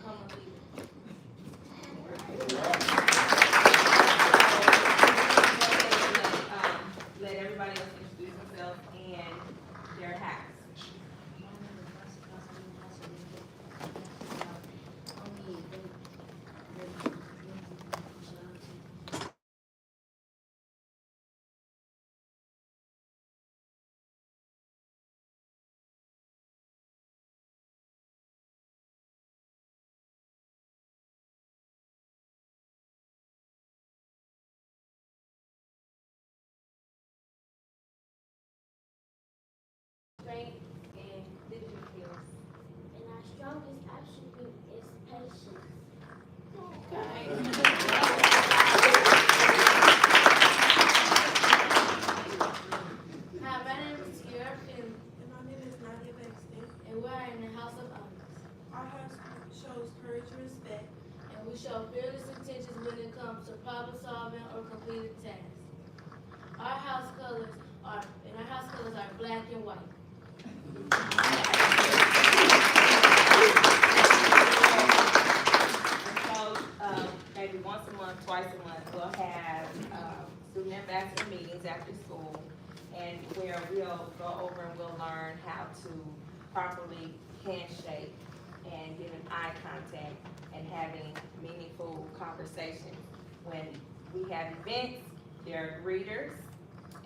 become a leader. Let everybody else introduce themselves and their house. Strength and living skills. And our strongest attribute is patience. Hi, my name is Sierra Finley, And my name is Nadia Bexton. and we are in the House of Honors. Our house shows courage and respect. And we show fearless intentions when it comes to problem solving or completing tasks. Our house colors are black and white. So, maybe once a month, twice a month, we'll have student ambassador meetings after school, and where we'll go over and we'll learn how to properly handshake and give an eye contact and having meaningful conversations. When we have events, there are greeters,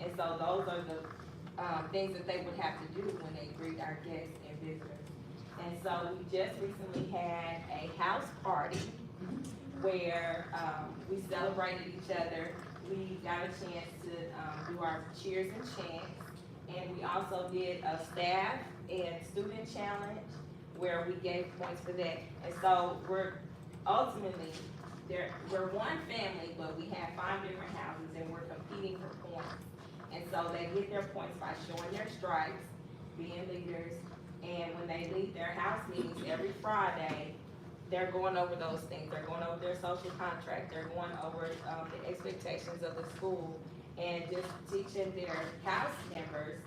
and so those are the things that they would have to do when they greet our guests and visitors. And so we just recently had a house party where we celebrated each other. We got a chance to do our cheers and chants. And we also did a staff and student challenge where we gave points for that. And so we're ultimately, we're one family, but we have 5 different houses and we're competing for points. And so they get their points by showing their stripes, being leaders, and when they leave their house meetings every Friday, they're going over those things. They're going over their social contract. They're going over the expectations of the school and just teaching their house members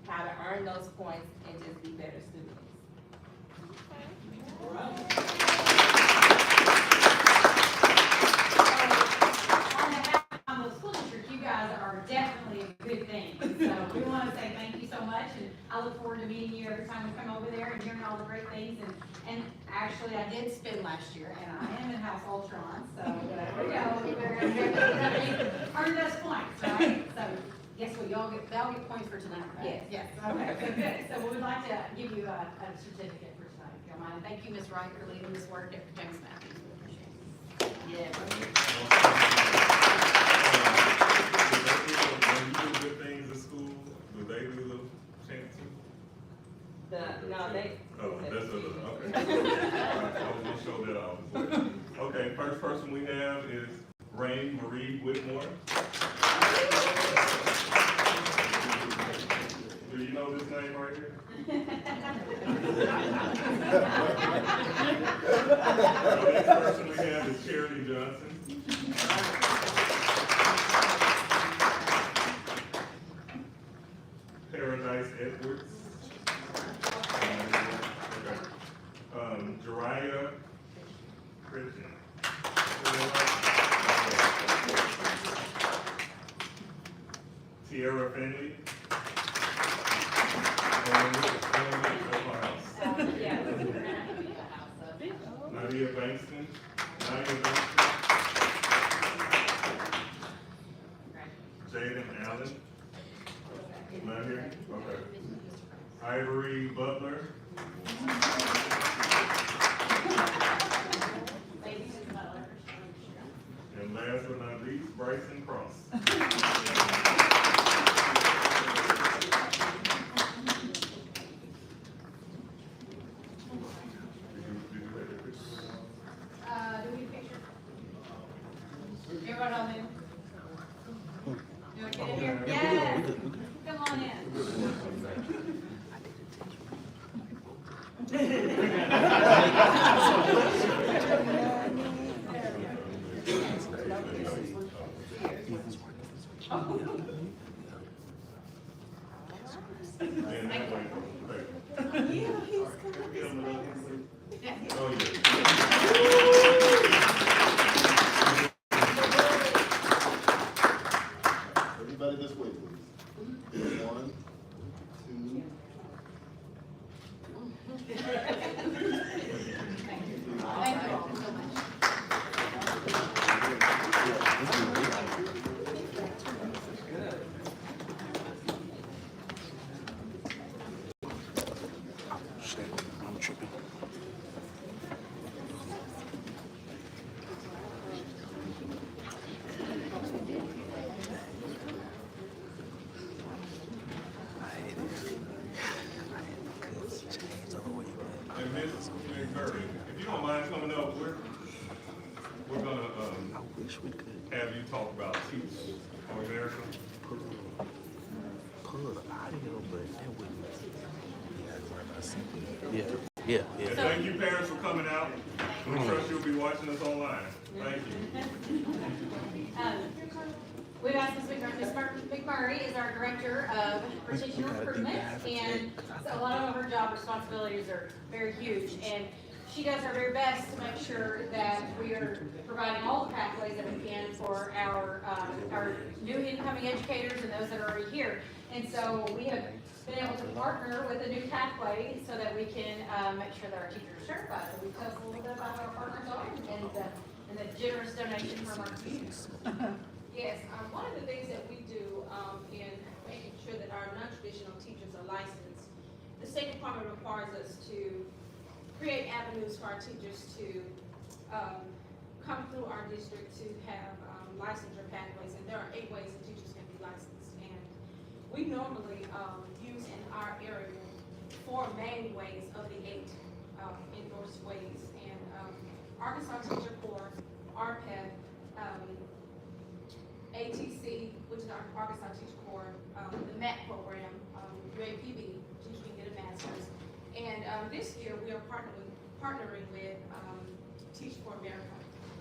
how to earn those points and just be better students. All right. On the school district, you guys are definitely a good thing. So we want to say thank you so much, and I look forward to meeting you every time we come over there and hearing all the great things. And actually, I did spin last year, and I am in House Ultron, so there we go. Earned those points, right? So guess what? Y'all get points for tonight, right? Yes. Okay, so good. So we would like to give you a certificate for tonight, if you don't mind. And thank you, Ms. Wright, for leading this work at James Matthews. We appreciate it. Yeah. When you do good things at school, do they do the chant too? No, they. Oh, that's okay. I was gonna show that off. Okay, first person we have is Rain Marie Whitmore. Do you know this name right here? The next person we have is Charity Johnson. Paradise Edwards. Jariah Christian. Tierra Finley. Nadia Bankston. Jaden Allen. Not here? Okay. Ivory Butler. And last but not least, Bryson Cross. wish we could have you talk about Teach for America. pull the audio, but it wouldn't. Yeah. And thank you, parents, for coming out. We trust you'll be watching us online. Thank you. We've asked Ms. McMurray is our Director of Precision Recruitment, and so a lot of her job responsibilities are very huge, and she does her very best to make sure that we are providing all the pathways that we can for our new incoming educators and those that are already here. And so we have been able to partner with a new pathway so that we can make sure that our teachers are certified. So we tell us a little bit about what our partners are and the generous donation from our students. Yes, one of the things that we do in making sure that our non-traditional teachers are licensed, the State Department requires us to create avenues for our teachers to come through our district to have licensure pathways, and there are 8 ways that teachers can be licensed. And we normally use in our area 4 main ways of the 8 endorsed ways. And Arkansas Teacher Corps, RPEP, ATC, which is our Arkansas Teacher Corps, the MAT program, UAPB, Teachers Can Get a Master's. And this year we are partnering with Teach for America.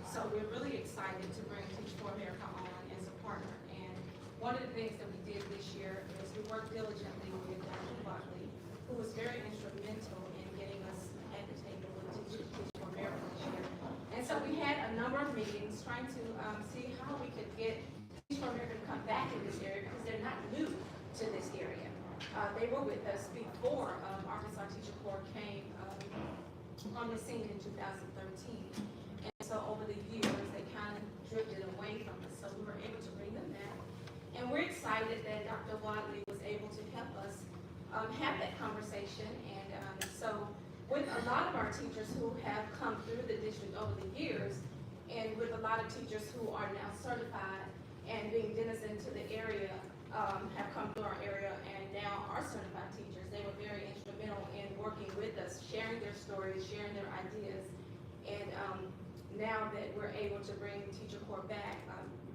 So we're really excited to bring Teach for America on as a partner. And one of the things that we did this year is we worked diligently with Dr. Buckley, who was very instrumental in getting us at the table with Teach for America this year. And so we had a number of meetings trying to see how we could get Teach for America to come back in this area because they're not new to this area. They were with us before Arkansas Teacher Corps came on the scene in 2013. And so over the years, they kind of drifted away from us, so we were able to bring them back. And we're excited that Dr. Wadley was able to help us have that conversation. And so with a lot of our teachers who have come through the district over the years, and with a lot of teachers who are now certified and being denizens to the area, have come through our area and now are certified teachers. They were very instrumental in working with us, sharing their stories, sharing their ideas. And now that we're able to bring Teacher Corps back,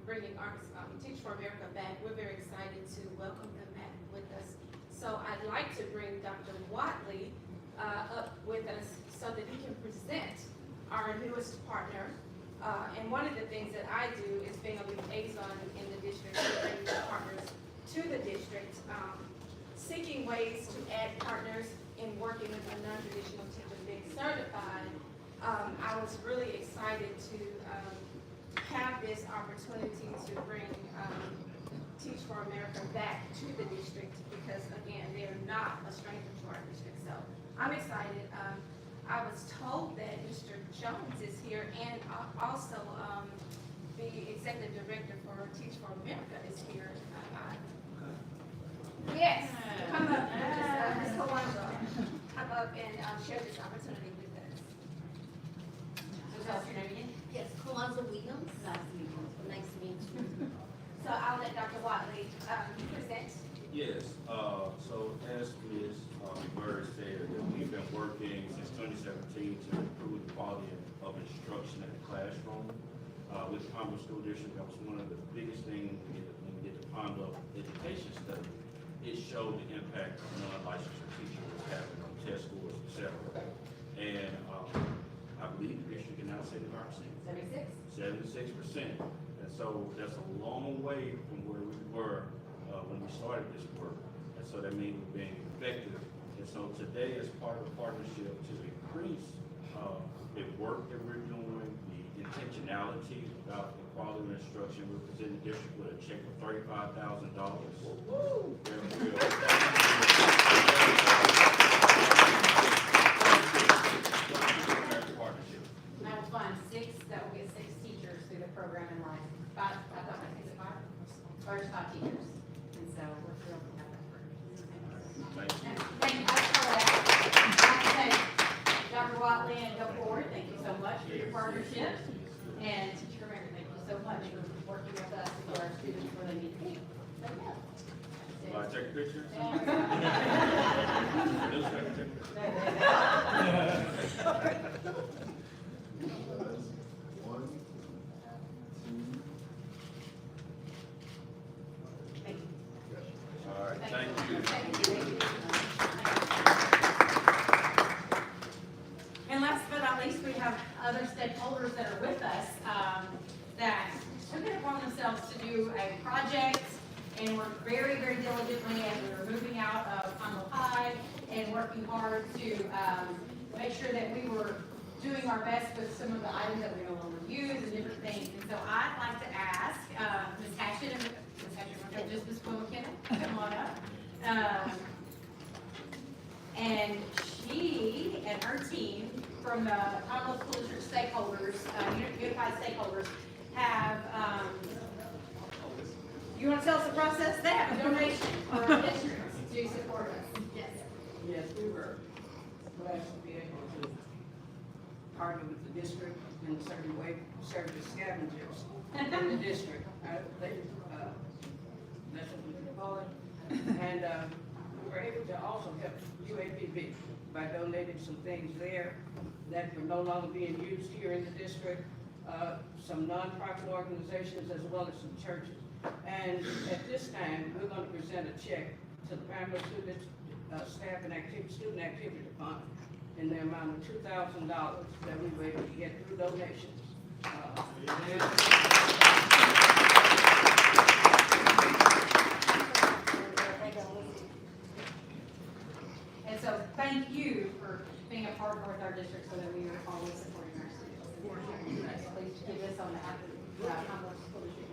bringing Teach for America back, we're very excited to welcome them back with us. So I'd like to bring Dr. Watley up with us so that he can present our newest partner. And one of the things that I do is being a liaison in the district to bring new partners to the district, seeking ways to add partners in working with a non-traditional teacher being certified. I was really excited to have this opportunity to bring Teach for America back to the district because, again, they are not a stranger to our district. So I'm excited. I was told that Mr. Jones is here and also the executive director for Teach for America is here. Yes, come up, Ms. Kawanza, come up and share this opportunity with us. So tell us your name again. Yes, Kawanza Williams. Nice to meet you. Nice to meet you. So I'll let Dr. Watley present. Yes, so as Ms. Bird said, that we've been working since 2017 to improve the quality of instruction in the classroom. With the Palmer School District, that was one of the biggest things when we did the Palmer education study. It showed the impact of non-licensed teachers was having on test scores, etc. And I believe the district can now say 76%. And so that's a long way from where we were when we started this work. And so that means we're being effective. And so today, as part of the partnership to increase the work that we're doing, the intentionality about the quality of instruction, we're presenting the district with a check of $35,000. And that will fund 6, that will get 6 teachers through the program in life. 5, I thought, is it 5? Or it's 5 teachers. And so we're thrilled to have that work. Thank you. I want to say, Dr. Watley and go forward, thank you so much for your partnership. And Teacher America, thank you so much for working with us and for our students where they need to be. Take a picture? One, two, last but not least, we have other stakeholders that are with us, that took it upon themselves to do a project and worked very, very diligently as we were moving out of Congo High and working hard to, make sure that we were doing our best with some of the items that we no longer use and different things. And so I'd like to ask, Ms. Hatchett and just Ms. McKenna, come on up. And she and her team from the Commonwealth School District stakeholders, unified stakeholders, have, you want to tell us the process? They have a donation for our districts to support us. Yes. Yes, we were blessed to be able to partner with the district in a certain way, serve as scavengers in the district. That's what we call it. And we were able to also help UAPB by donating some things there that were no longer being used here in the district, some nonprofit organizations as well as some churches. And at this time, we're going to present a check to the Pamela Student Staff and Student Activity Fund in the amount of $2,000 that we were able to get through donations. And so thank you for being a partner with our district so that we are always supporting our students. Please give this on behalf of the Commonwealth School District.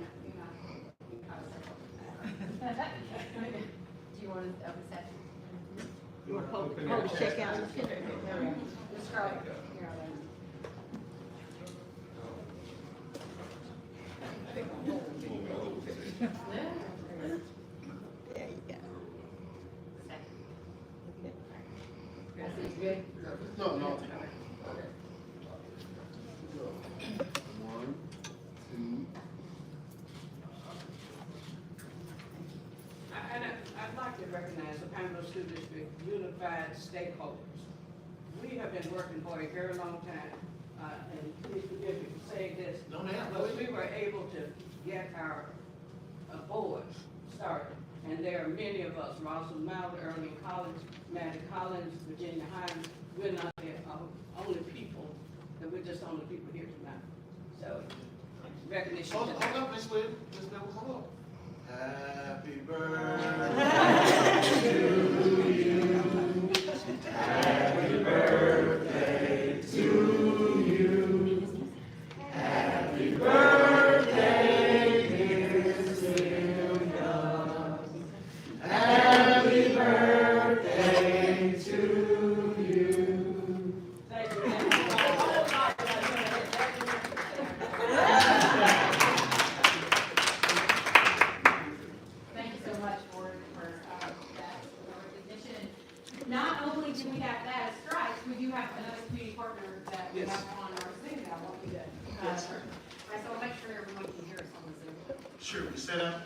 Do you want to open that? You want to hold the check out? Ms. Carl, here, There you go. Good. No. One, two. I'd like to recognize the Pamela School District unified stakeholders. We have been working for a very long time, and please forgive me for saying this, but we were able to get our boards started. And there are many of us, Rosalind Mount, Erling Collins, Maddie Collins, Virginia Hines. We're not the only people, that we're just only people here tonight. So, recognition. Hold up, Miss Williams. Miss Williams, hold up. Happy birthday to you. Happy birthday to you. Happy birthday, dear Celia. Happy birthday to you. Thank you. Thank you so much for that recognition. Not only do we have that as stripes, we do have another community partner that we have on our Zoom now, what we do. Yes, sir. Right, so I'll make sure everyone can hear us on the Zoom. Sure, we set up.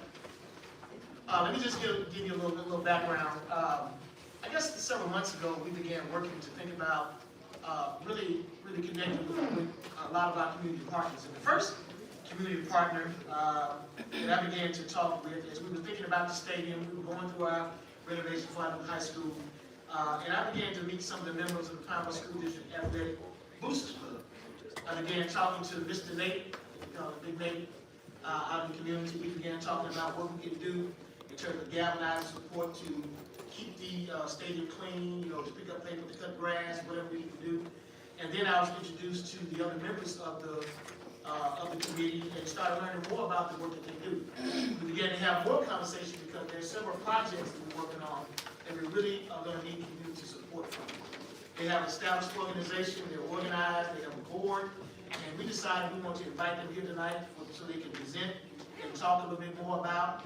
Let me just give you a little background. I guess several months ago, we began working to think about really connecting with a lot of our community partners. And the first community partner that I began to talk with, as we were thinking about the stadium, we were going through our renovation for our high school, and I began to meet some of the members of the Pine Bluff School District Athletic Boosters Club. I began talking to Mr. Nate, Big Nate, out in the community. We began talking about what we could do in terms of galvanizing support to keep the stadium clean, to pick up paper, to cut grass, whatever we could do. And then I was introduced to the other members of the committee and started learning more about the work that they do. We began to have more conversations because there's several projects that we're working on that we really are going to need community support from. They have an established organization, they're organized, they have a board, and we decided we want to invite them here tonight so they can present and talk a little bit more about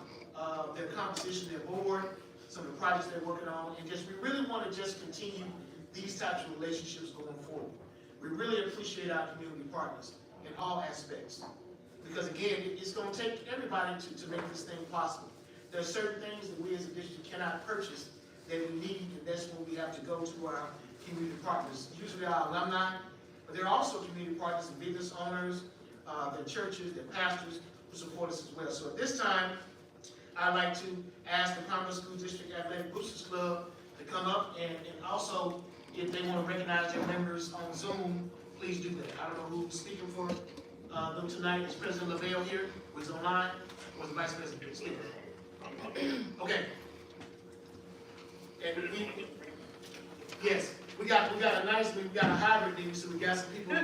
their composition, their board, some of the projects they're working on, and we really want to just continue these types of relationships going forward. We really appreciate our community partners in all aspects. Because again, it's going to take everybody to make this thing possible. There are certain things that we as a district cannot purchase that we need, and that's when we have to go to our community partners, usually our alumni, but there are also community partners and business owners, their churches, their pastors who support us as well. So at this time, I'd like to ask the Pine Bluff School District Athletic Boosters Club to come up and also if they want to recognize their members on Zoom, please do that. I don't know who's speaking for them tonight. Is President Lavelle here? Was online? Or is the Vice President speaking? Okay. And yes, we got a nice, we got a hybrid meeting, so we got some people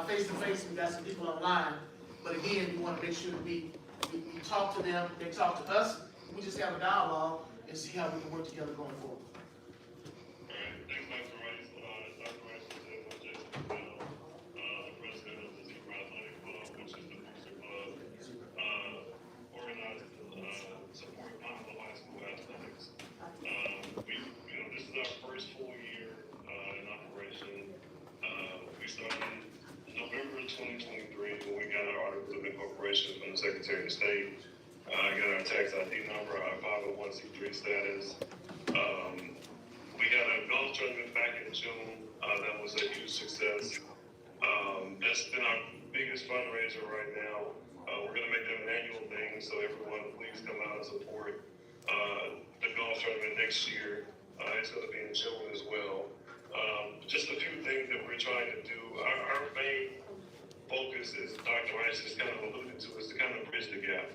face to face, we got some people online. But again, we want to make sure that we talk to them, they talk to us, and we just have a dialogue and see how we can work together going forward. Thanks, Dr. Rice. Dr. Rice is the president of the Super Athletic Club, which is the booster club organized to support Pineville High School athletics. This is our first full year in operation. We started in November 2023 when we got our articles of incorporation from the Secretary of State. Got our tax ID number, our 501c3 status. We had a golf tournament back in June. That was a huge success. That's been our biggest fundraiser right now. We're going to make that an annual thing, so everyone please come out and support the golf tournament next year. It's going to be in June as well. Just a few things that we're trying to do. Our main focus, as Dr. Rice has kind of alluded to, is to kind of bridge the gap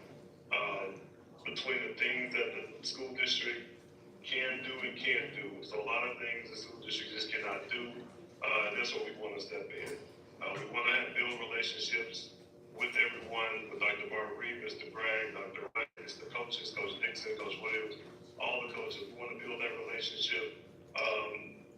between the things that the school district can do and can't do. So a lot of things the school district just cannot do, and that's what we want to step in. We want to build relationships with everyone, with Dr. Barbara Reed, Mr. Bragg, Dr. Rice, the coaches, Coach Dixon, Coach Williams, all the coaches. We want to build that relationship.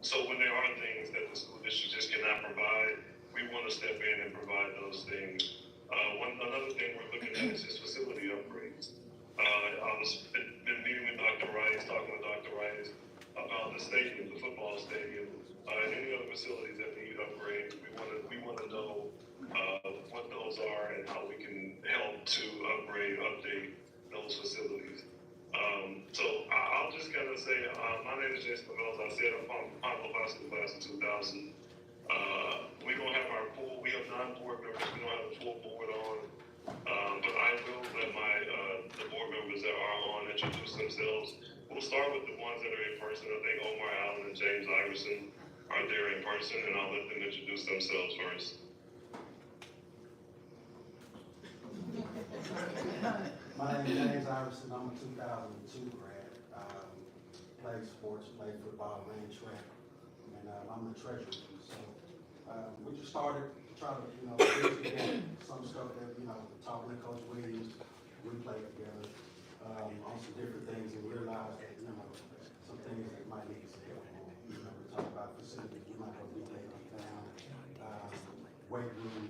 So when there are things that the school district just cannot provide, we want to step in and provide those things. Another thing we're looking at is just facility upgrades. I've been meeting with Dr. Rice, talking with Dr. Rice about the stadium, the football stadium, and any other facilities that need upgrades. We want to know what those are and how we can help to update those facilities. So I'll just kind of say, my name is Jason Mills. I said I'm on Pineville High School class of 2000. We don't have our full, we have 9 board members. We don't have the full board on. But I will let the board members that are on introduce themselves. We'll start with the ones that are in person. I think Omar Allen and James Iverson are there in person, and I'll let them introduce themselves first. My name is James Iverson. I'm a 2002 grad. Played sports, played football, ran track, and I'm the treasurer. So we just started to try to, get some stuff that, talking to Coach Williams, we played together on some different things and realized that, some things that might need some help on. We talk about facilities, we're not going to be taking down, weight room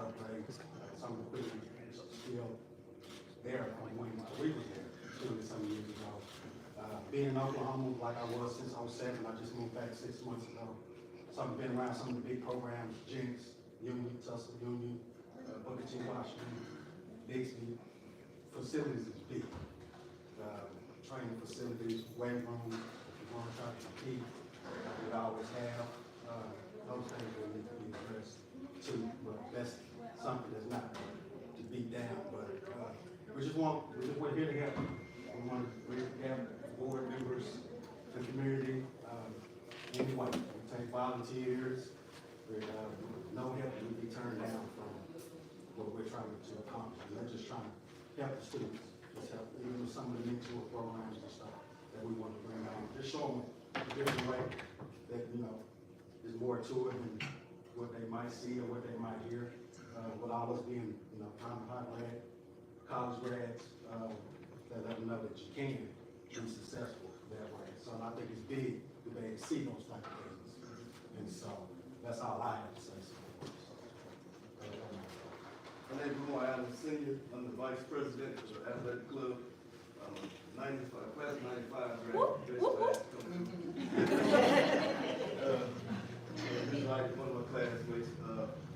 upgrades, some of the equipment is still there from when we were there, some years ago. Being in Oklahoma like I was since 07, I just moved back 6 months ago. So I've been around some of the big programs, Jinx, Union, Tusker Union, Booker T. Washington, Bixby. Facilities is big. Training facilities, weight rooms, if you want to try to compete, we always have. Those things will need to be addressed too, but that's something that's not to beat down. But we're here to help. We want to have board members, the community, anyway. We take volunteers. With no help, we'll be turned down from what we're trying to accomplish. We're just trying to help the students. Just help, even with some of the mentor programs and stuff that we want to bring on. Just show them a different way that, there's more to it than what they might see or what they might hear. With all us being, kind of hot grad, college grads, that let them know that you can be successful that way. So I think it's big that they see those type of things. And so that's all I have to say. My name is Omar Allen Sr. I'm the vice president of the athletic club. 95, class 95 graduate. Just like one of my classmates,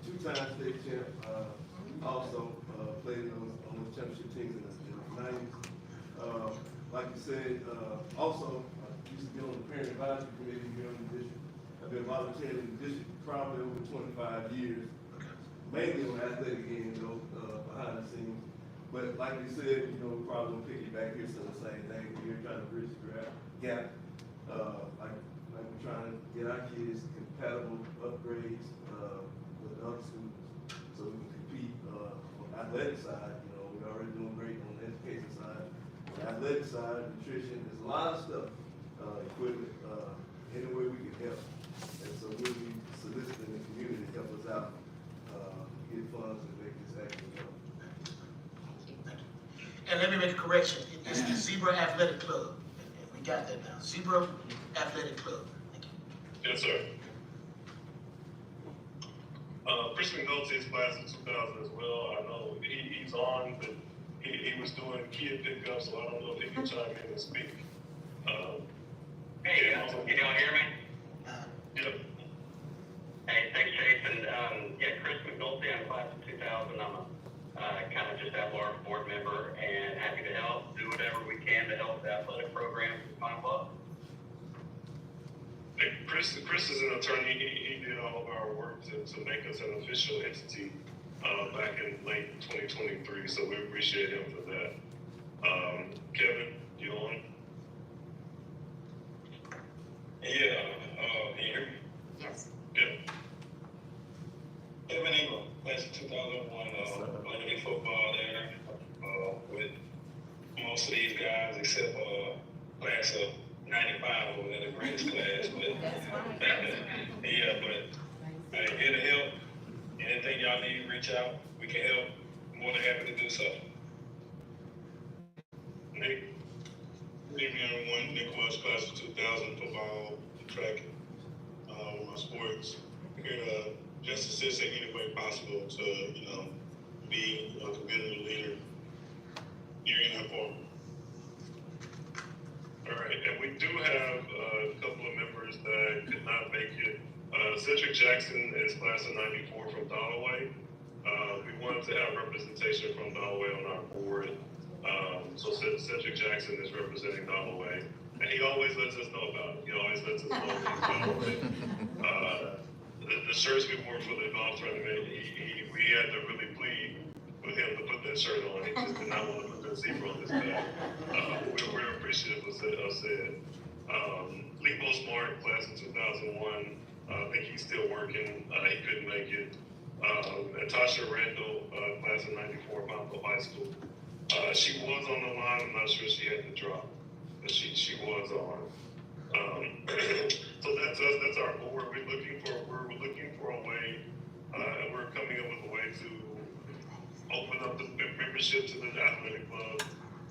2-time state champ. Also played on those championship teams in the 90s. Like you said, also I used to be on the parent advisory committee here in the district. I've been volunteering in the district probably over 25 years. Mainly on the athletic end, behind the scenes. But like you said, we probably gonna pick you back here saying the same thing. We're trying to bridge the gap. Like trying to get our kids compatible upgrades, with other students, so we can compete, on the athletic side. You know, we're already doing great on the education side. On the athletic side, nutrition, there's a lot of stuff, equipment, any way we can help. And so we'll be soliciting the community to help us out, get funds and make this actually go. And let me make a correction, it's the Zebra Athletic Club, and we got that now, Zebra Athletic Club. Thank you. Yes, sir. Chris McNulty is class of 2000 as well. I know he's on, but he was doing kid pickup, so I don't know if he can chime in and speak. Hey, can y'all hear me? Yep. Hey, thanks, Jason. Yeah, Chris McNulty, I'm class of 2000. I'm a kind of just at-large board member and happy to help, do whatever we can to help the athletic programs with my club. Hey, Chris is an attorney. He did all of our work to make us an official entity back in late 2023, so we appreciate him for that. Kevin, you on? Yeah, can you hear me? Yes. Yeah. Kevin Ingram, class of 2001, playing football there with most of these guys except class of 95 over there, the greatest class. But yeah, but here to help. Anything y'all need, reach out. We can help. More than happy to do so. Nick? Good evening, everyone. Nick Welch, class of 2000, football, track, with my sports. Here to just assist in any way possible to, be a community leader here in that form. All right, and we do have a couple of members that could not make it. Cedric Jackson is class of 94 from Donaway. We wanted to have representation from Donaway on our board. So Cedric Jackson is representing Donaway, and he always lets us know about it. He always lets us know about it. The shirts we wore for the golf tournament, we had to really plead with him to put that shirt on. He just did not want to put that zebra on his back. We're appreciative of Sid. Lebo Smart, class of 2001, I think he's still working. He couldn't make it. Natasha Randall, class of 94, Mount High School. She was on the line. I'm not sure she had to drop, but she was on. So that's us. That's our board. We're looking for a way, and we're coming up with a way to open up the membership to the athletic club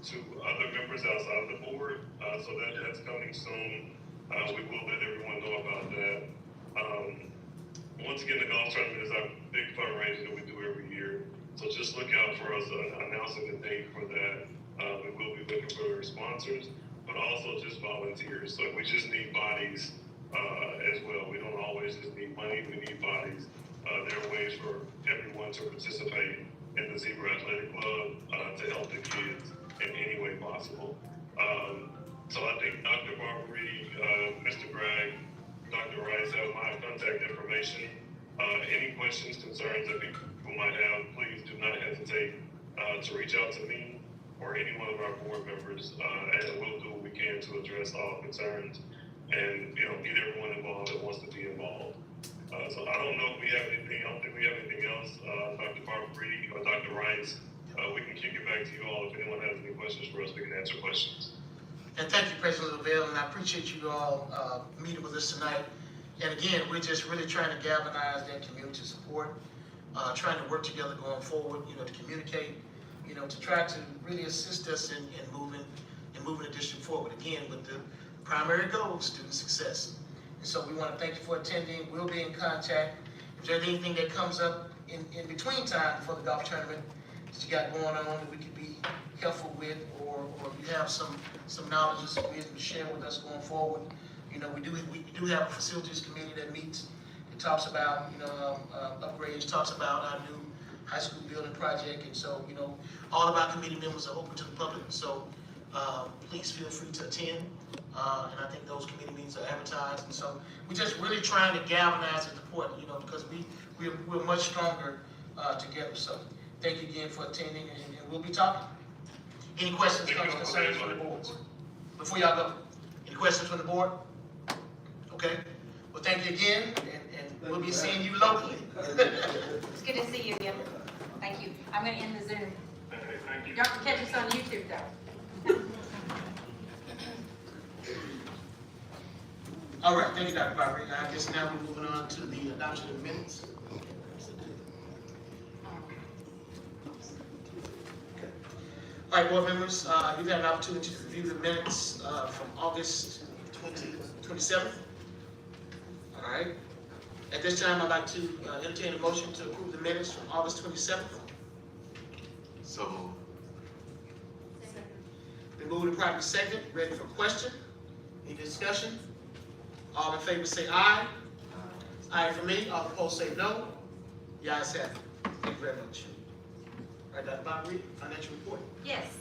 to other members outside of the board. So that's coming soon. We will let everyone know about that. Once again, the golf tournament is our big fundraiser that we do every year. So just look out for us announcing the date for that. We will be looking for sponsors, but also just volunteers. So we just need bodies as well. We don't always just need money, we need bodies. There are ways for everyone to participate in the Zebra Athletic Club to help the kids in any way possible. So I think Dr. Barbary, Mr. Bragg, Dr. Rice have my contact information. Any questions, concerns that people might have, please do not hesitate to reach out to me or any one of our board members, and we'll do what we can to address all concerns and get everyone involved that wants to be involved. So I don't know if we have anything. I don't think we have anything else. Dr. Barbary or Dr. Rice, we can kick it back to you all. If anyone has any questions for us, we can answer questions. And thank you, President Lavelle, and I appreciate you all meeting with us tonight. And again, we're just really trying to galvanize that community support, trying to work together going forward, to communicate, to try to really assist us in moving the district forward. Again, with the primary goal, student success. And so we want to thank you for attending. We'll be in contact. If there's anything that comes up in between time for the golf tournament that you got going on that we could be helpful with, or you have some knowledge or some wisdom to share with us going forward, we do have a facilities committee that meets. It talks about upgrades, talks about our new high school building project, and so all of our committee members are open to the public. So please feel free to attend, and I think those committee meetings are advertised. And so we're just really trying to galvanize and support, because we're much stronger together. So thank you again for attending, and we'll be talking. Any questions, comments, concerns from the boards? Before y'all go, any questions from the board? Okay, well, thank you again, and we'll be seeing you locally. It's good to see you again. Thank you. I'm gonna end the Zoom. Thank you. Y'all can catch us on YouTube though. All right, thank you, Dr. Barber. I guess now we're moving on to the adoption of the minutes. All right, board members, you've had an opportunity to review the minutes from August 27th. All right. At this time, I'd like to entertain a motion to approve the minutes from August 27th. So, Been moved and properly second, ready for question? Any discussion? All in favor say aye. Aye for me, all opposed say no. The ayes have it. Thank you very much. All right, Dr. Bob Reed, financial report. Yes,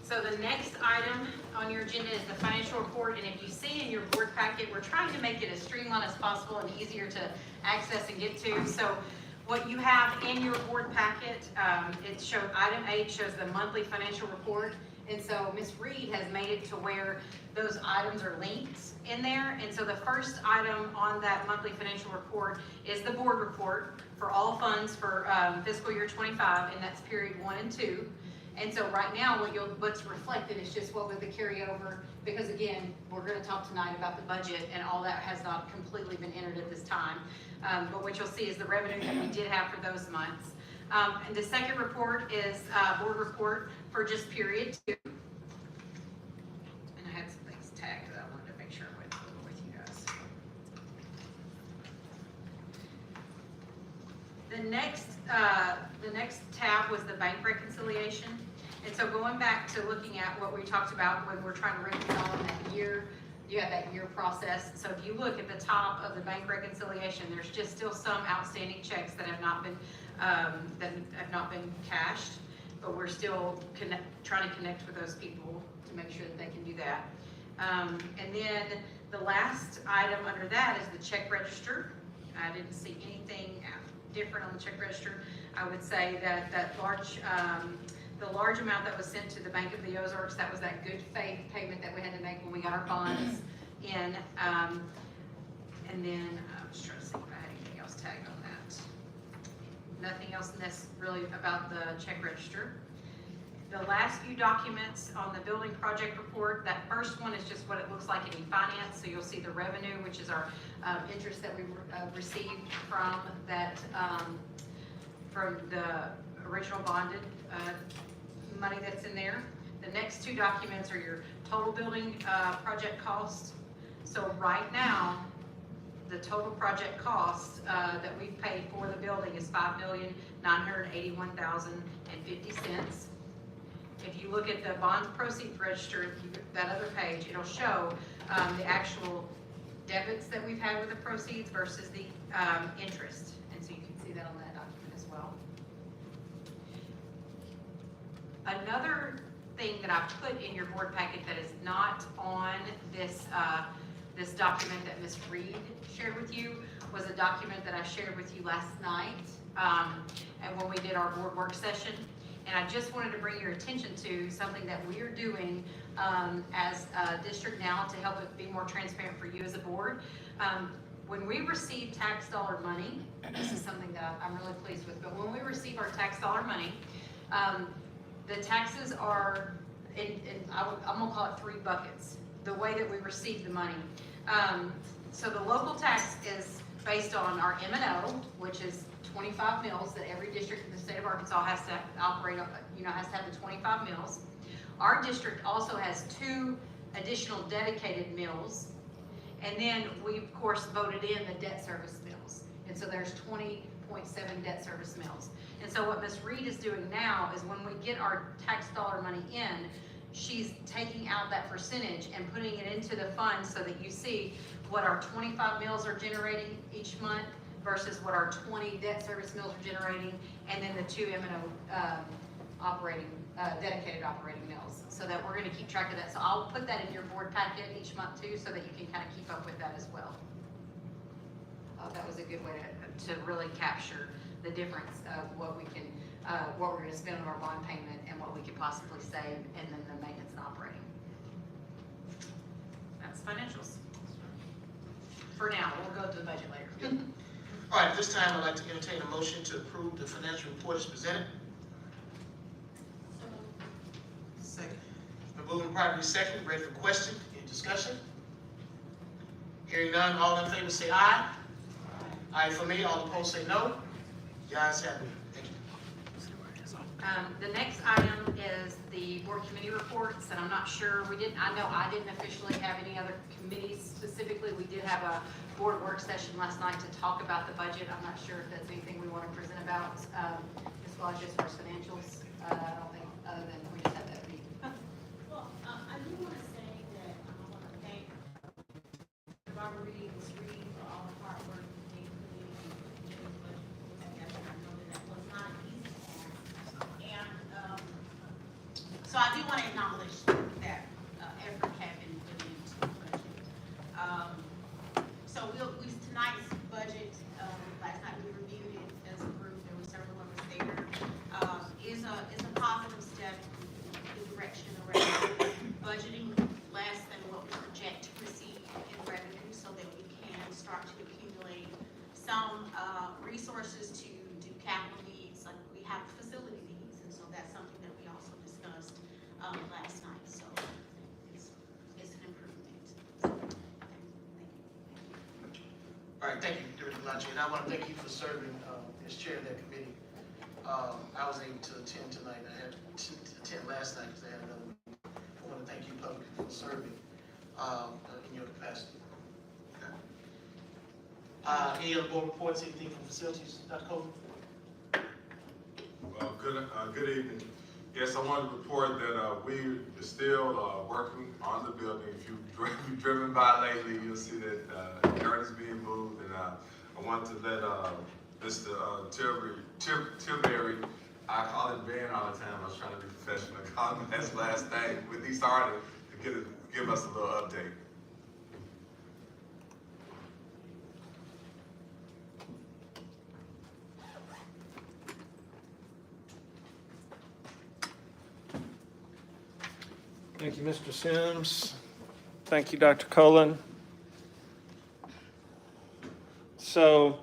so the next item on your agenda is the financial report, and if you see in your board packet, we're trying to make it as streamlined as possible and easier to access and get to. So what you have in your board packet, it showed item 8 shows the monthly financial report, and so Ms. Reed has made it to where those items are linked in there. And so the first item on that monthly financial report is the board report for all funds for fiscal year 25, and that's period 1 and 2. And so right now, what's reflected is just what was the carryover, because again, we're going to talk tonight about the budget, and all that has not completely been entered at this time. But what you'll see is the revenue that we did have for those months. And the second report is board report for just period 2. And I had some things tagged that I wanted to make sure I went over with you guys. The next tab was the bank reconciliation. And so going back to looking at what we talked about when we're trying to reconcile in that year, you have that year process. So if you look at the top of the bank reconciliation, there's just still some outstanding checks that have not been cashed, but we're still trying to connect with those people to make sure that they can do that. And then the last item under that is the check register. I didn't see anything different on the check register. I would say that the large amount that was sent to the Bank of the Ozarks, that was that good faith payment that we had to make when we got our bonds in. And then I was trying to see if I had anything else tagged on that. Nothing else really about the check register. The last few documents on the building project report, that first one is just what it looks like in finance. So you'll see the revenue, which is our interest that we received from that, from the original bonded money that's in there. The next two documents are your total building project costs. So right now, the total project cost that we've paid for the building is $5,981,050. If you look at the bond proceeds register, that other page, it'll show the actual debits that we've had with the proceeds versus the interest. And so you can see that on that document as well. Another thing that I put in your board packet that is not on this this document that Ms. Reed shared with you was a document that I shared with you last night and when we did our board work session. And I just wanted to bring your attention to something that we are doing as a district now to help it be more transparent for you as a board. When we receive tax dollar money, this is something that I'm really pleased with, but when we receive our tax dollar money, the taxes are, I'm gonna call it 3 buckets, the way that we receive the money. So the local tax is based on our M&O, which is 25 mills that every district in the state of Arkansas has to operate, has to have the 25 mills. Our district also has 2 additional dedicated mills. And then we, of course, voted in the debt service mills. And so there's 20.7 debt service mills. And so what Ms. Reed is doing now is when we get our tax dollar money in, she's taking out that percentage and putting it into the fund so that you see what our 25 mills are generating each month versus what our 20 debt service mills are generating, and then the 2 M&O dedicated operating mills, so that we're going to keep track of that. So I'll put that in your board packet each month too, so that you can kind of keep up with that as well. That was a good way to really capture the difference of what we can, what we're going to spend on our bond payment and what we could possibly save, and then the maintenance and operating. That's financials. for now. We'll go to the budget later. All right, at this time, I'd like to entertain a motion to approve the financial report as presented. Second. Been moved and properly second, ready for question, any discussion? Hearing none, all in favor say aye. Aye for me, all opposed say no. The ayes have it. Thank you. The next item is the board committee reports, and I'm not sure, I know I didn't officially have any other committees specifically. We did have a board work session last night to talk about the budget. I'm not sure if that's anything we want to present about, as well as just for financials. I don't think, other than we just had that meeting. Well, I do want to say that I want to thank Robert Reed and Reed for all the hard work they put in getting the budget together. I know that that was not an easy task. And so I do want to acknowledge that effort had been put into the budget. So tonight's budget, last night we reviewed it as a group. There were several of us there. Is a positive step in the direction around budgeting less than what we project to receive in revenue, so that we can start to accumulate some resources to do capital needs, like we have facility needs, and so that's something that we also discussed last night. So it's an improvement. So, thank you. All right, thank you, Director Blanche, and I want to thank you for serving as chair of that committee. I was able to attend tonight. I had to attend last night because I had another meeting. I want to thank you publicly for serving in your capacity. Okay. Any other board reports, anything from facilities, Dr. Coleman? Good evening. Yes, I want to report that we are still working on the building. If you've driven by lately, you'll see that dirt is being moved, and I want to let Mr. Tilbury, I call him Ben all the time. I was trying to be professional. I call him his last name when he started to give us a little update. Thank you, Mr. Sims. Thank you, Dr. Colon. So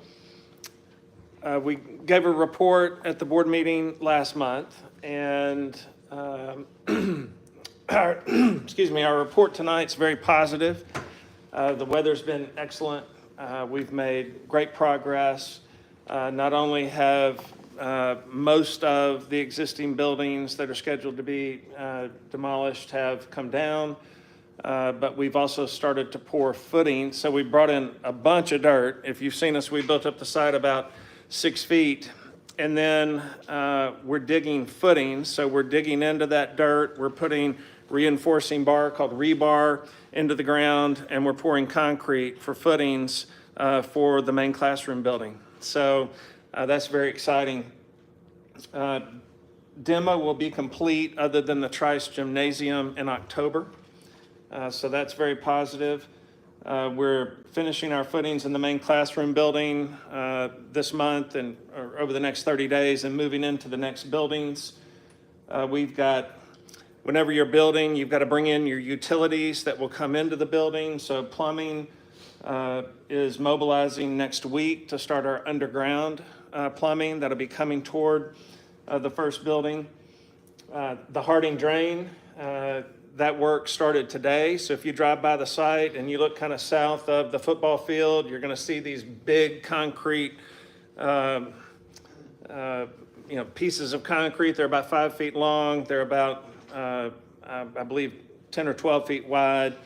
we gave a report at the board meeting last month, and our report tonight's very positive. The weather's been excellent. We've made great progress. Not only have most of the existing buildings that are scheduled to be demolished have come down, but we've also started to pour footing. So we brought in a bunch of dirt. If you've seen us, we built up the site about 6 feet, and then we're digging footings. So we're digging into that dirt. We're putting reinforcing bar called rebar into the ground, and we're pouring concrete for footings for the main classroom building. So that's very exciting. Demo will be complete other than the Trice Gymnasium in October. So that's very positive. We're finishing our footings in the main classroom building this month and or over the next 30 days and moving into the next buildings. We've got, whenever you're building, you've got to bring in your utilities that will come into the building. So plumbing is mobilizing next week to start our underground plumbing that'll be coming toward the first building. The Harding drain, that work started today. So if you drive by the site and you look kind of south of the football field, you're going to see these big concrete, pieces of concrete. They're about 5 feet long. They're about, I believe, 10 or 12 feet wide.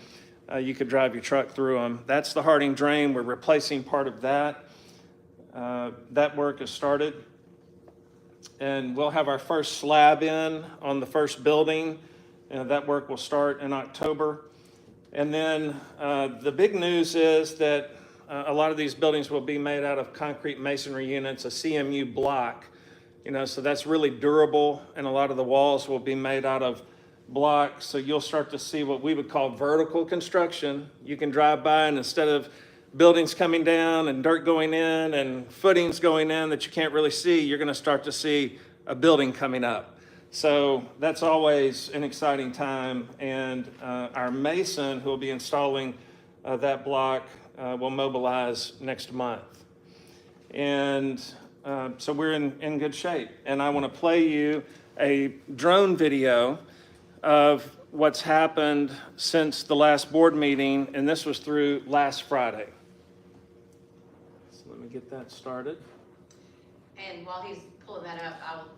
You could drive your truck through them. That's the Harding drain. We're replacing part of that. That work has started. And we'll have our first slab in on the first building. That work will start in October. And then the big news is that a lot of these buildings will be made out of concrete masonry units, a CMU block. So that's really durable, and a lot of the walls will be made out of blocks. So you'll start to see what we would call vertical construction. You can drive by, and instead of buildings coming down and dirt going in and footings going in that you can't really see, you're going to start to see a building coming up. So that's always an exciting time. And our mason who will be installing that block will mobilize next month. And so we're in good shape. And I want to play you a drone video of what's happened since the last board meeting, and this was through last Friday. So let me get that started. And while he's pulling that up,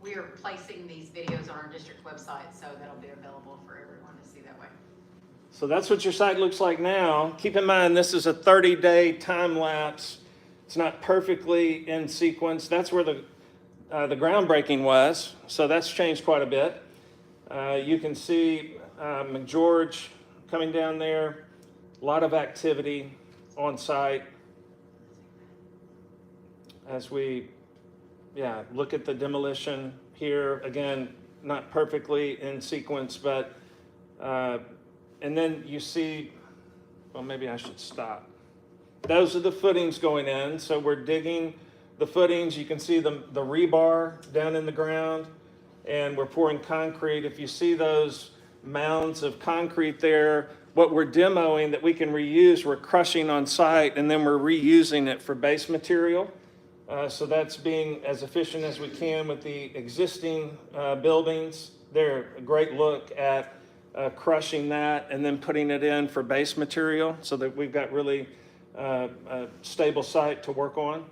we are placing these videos on our district website, so that'll be available for everyone to see that way. So that's what your site looks like now. Keep in mind, this is a 30-day time lapse. It's not perfectly in sequence. That's where the groundbreaking was, so that's changed quite a bit. You can see McGeorge coming down there, a lot of activity on site as we look at the demolition here. Again, not perfectly in sequence, but and then you see, well, maybe I should stop. Those are the footings going in, so we're digging the footings. You can see the rebar down in the ground, and we're pouring concrete. If you see those mounds of concrete there, what we're demoing that we can reuse, we're crushing on site, and then we're reusing it for base material. So that's being as efficient as we can with the existing buildings. They're a great look at crushing that and then putting it in for base material so that we've got really a stable site to work on.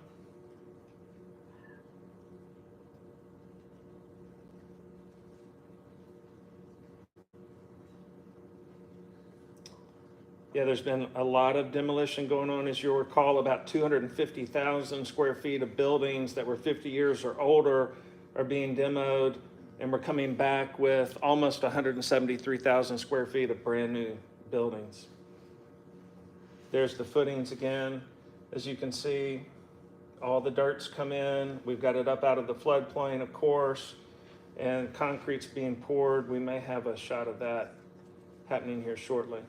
Yeah, there's been a lot of demolition going on. As you'll recall, about 250,000 square feet of buildings that were 50 years or older are being demoed, and we're coming back with almost 173,000 square feet of brand new buildings. There's the footings again. As you can see, all the dirt's come in. We've got it up out of the floodplain, of course, and concrete's being poured. We may have a shot of that happening here shortly.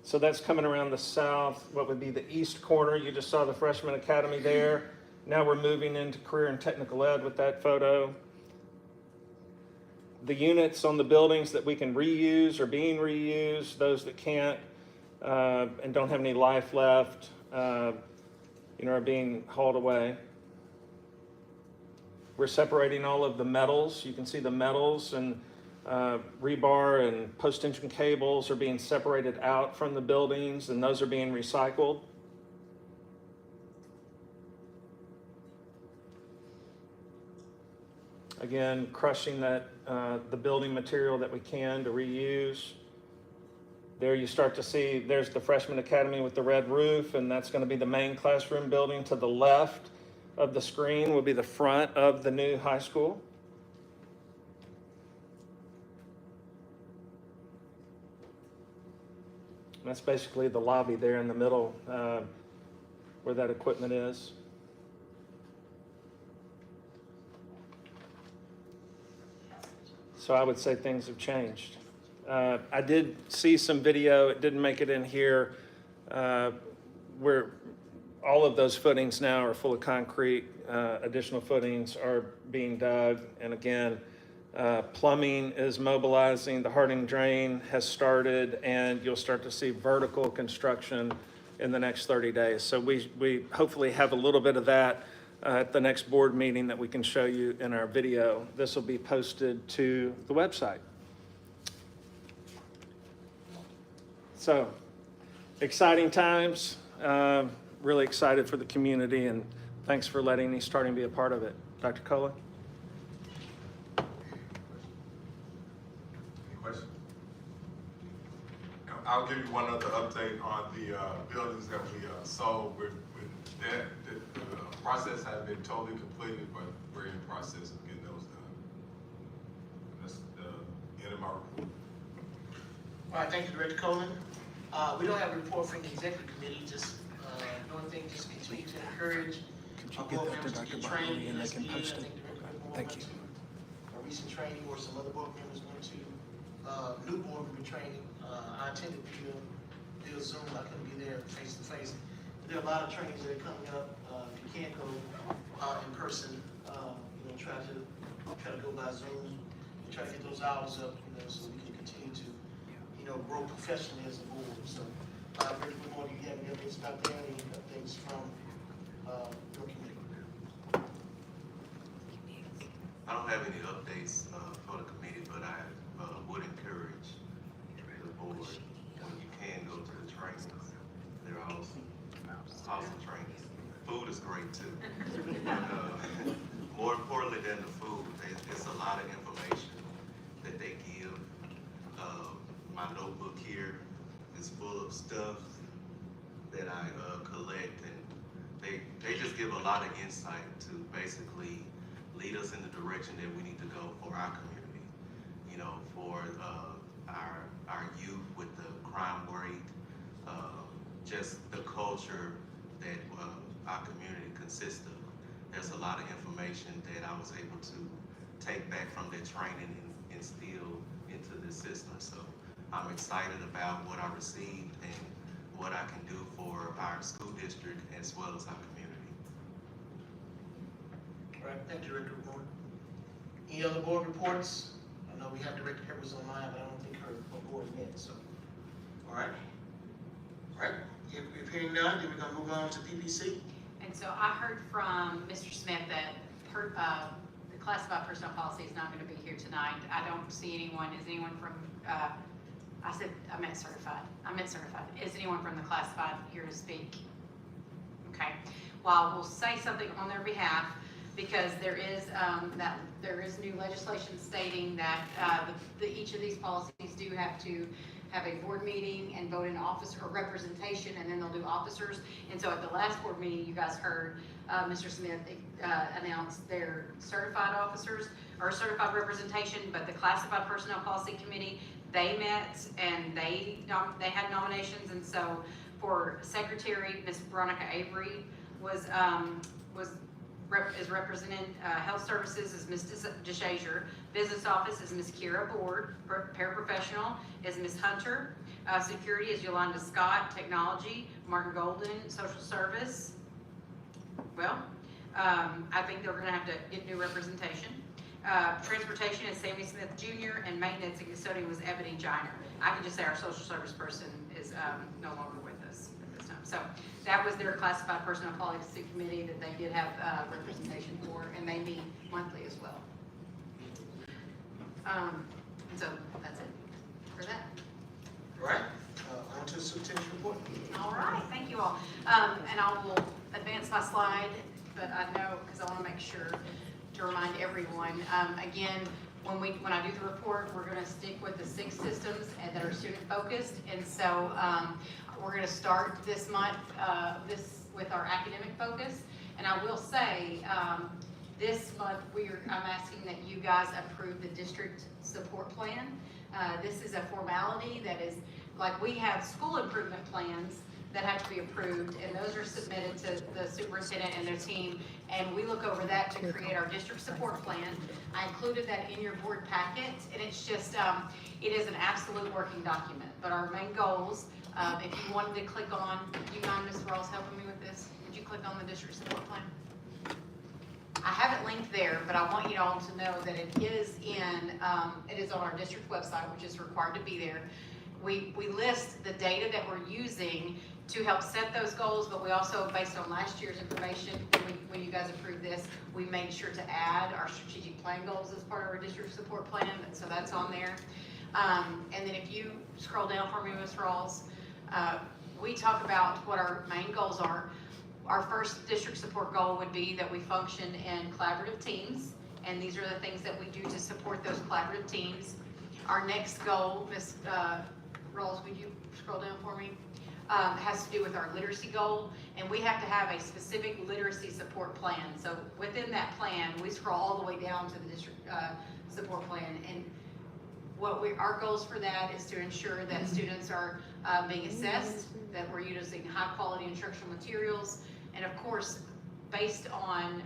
So that's coming around the south, what would be the east corner. You just saw the Freshman Academy there. Now we're moving into career and technical ed with that photo. The units on the buildings that we can reuse are being reused. Those that can't and don't have any life left, are being hauled away. We're separating all of the metals. You can see the metals and rebar and post-tension cables are being separated out from the buildings, and those are being recycled. Again, crushing that the building material that we can to reuse. There you start to see, there's the Freshman Academy with the red roof, and that's going to be the main classroom building. To the left of the screen will be the front of the new high school. That's basically the lobby there in the middle where that equipment is. So I would say things have changed. I did see some video, it didn't make it in here, where all of those footings now are full of concrete. Additional footings are being dug, and again, plumbing is mobilizing, the hardening drain has started, and you'll start to see vertical construction in the next 30 days. So we hopefully have a little bit of that at the next board meeting that we can show you in our video. This will be posted to the website. So, exciting times, really excited for the community, and thanks for letting me start and be a part of it. Dr. Kohler? I'll give you one other update on the buildings that we sold. The process has been totally completed, but we're in the process of getting those done. That's the end of my report. All right, thank you, Director Coleman. We don't have a report from the executive committee, just the only thing, just continue to encourage our board members to get trained in this meeting. I think Thank you. A recent training or some other board members went to new board member training. I attended via Zoom. I couldn't be there face to face. There are a lot of trainings that are coming up. If you can't go in person, try to go by Zoom and try to get those hours up, so we can continue to grow professionally as a board. So Rick Moore, do you have any updates about that, any updates from, your committee? I don't have any updates for the committee, but I would encourage the board, when you can go to the trainings, they're awesome trainings. Food is great too. But, more importantly than the food, it's a lot of information that they give. My notebook here is full of stuff that I collect, and they just give a lot of insight to basically lead us in the direction that we need to go for our community. You know, for our youth with the crime rate, just the culture that our community consists of. There's a lot of information that I was able to take back from that training and instill into this system. So I'm excited about what I received and what I can do for our school district as well as our community. All right, thank you, Director Moore. Any other board reports? I know we have Director Edwards online, but I don't think her board met, so. All right. All right, if hearing none, then we're gonna move on to PBC. And so I heard from Mr. Smith that the classified personnel policy is not going to be here tonight. I don't see anyone. Is anyone from, I meant certified. Is anyone from the classified here to speak? Okay. Well, we'll say something on their behalf because there is new legislation stating that each of these policies do have to have a board meeting and vote in officer or representation, and then they'll do officers. And so at the last board meeting, you guys heard Mr. Smith announce their certified officers or certified representation, but the classified personnel policy committee, they met and they had nominations. And so for secretary, Ms. Veronica Avery is represented. Health services is Ms. DeShazier. Business office is Ms. Kira Board. Paraprofessional is Ms. Hunter. Security is Yolanda Scott. Technology, Martin Golden. Social service, well, I think they're gonna have to get new representation. Transportation is Sammy Smith Jr. and maintenance and custodian was Ebony Giner. I can just say our social service person is no longer with us at this time. So that was their classified personnel policy committee that they did have representation for, and they meet monthly as well. So that's it for that. All right, on to the superintendent's report. All right, thank you all. And I will advance my slide, but I know, because I want to make sure to remind everyone, again, when I do the report, we're going to stick with the 6 systems that are student focused. And so we're going to start this month with our academic focus. And I will say, this month I'm asking that you guys approve the district support plan. This is a formality that is, like we have school improvement plans that have to be approved, and those are submitted to the superintendent and their team, and we look over that to create our district support plan. I included that in your board packet, and it's just, it is an absolute working document. But our main goals, if you wanted to click on, do you mind, Ms. Rawls, helping me with this? Would you click on the district support plan? I have it linked there, but I want you all to know that it is on our district website, which is required to be there. We list the data that we're using to help set those goals, but we also, based on last year's information, when you guys approved this, we made sure to add our strategic plan goals as part of our district support plan, so that's on there. And then if you scroll down for me, Ms. Rawls, we talk about what our main goals are. Our first district support goal would be that we function in collaborative teams, and these are the things that we do to support those collaborative teams. Our next goal, Ms. Rawls, would you scroll down for me? Has to do with our literacy goal, and we have to have a specific literacy support plan. So within that plan, we scroll all the way down to the district support plan, and our goals for that is to ensure that students are being assessed, that we're using high quality instructional materials, and of course, based on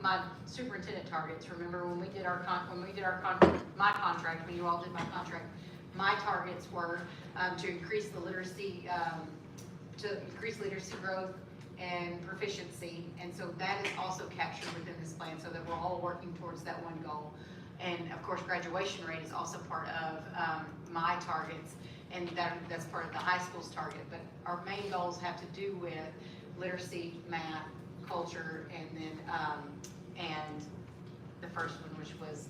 my superintendent targets. Remember when we did my contract, when you all did my contract, my targets were to increase the literacy, growth and proficiency, and so that is also captured within this plan, so that we're all working towards that one goal. And of course, graduation rate is also part of my targets. and that's part of the high school's target. But our main goals have to do with literacy, math, culture, and then, and the first one, which was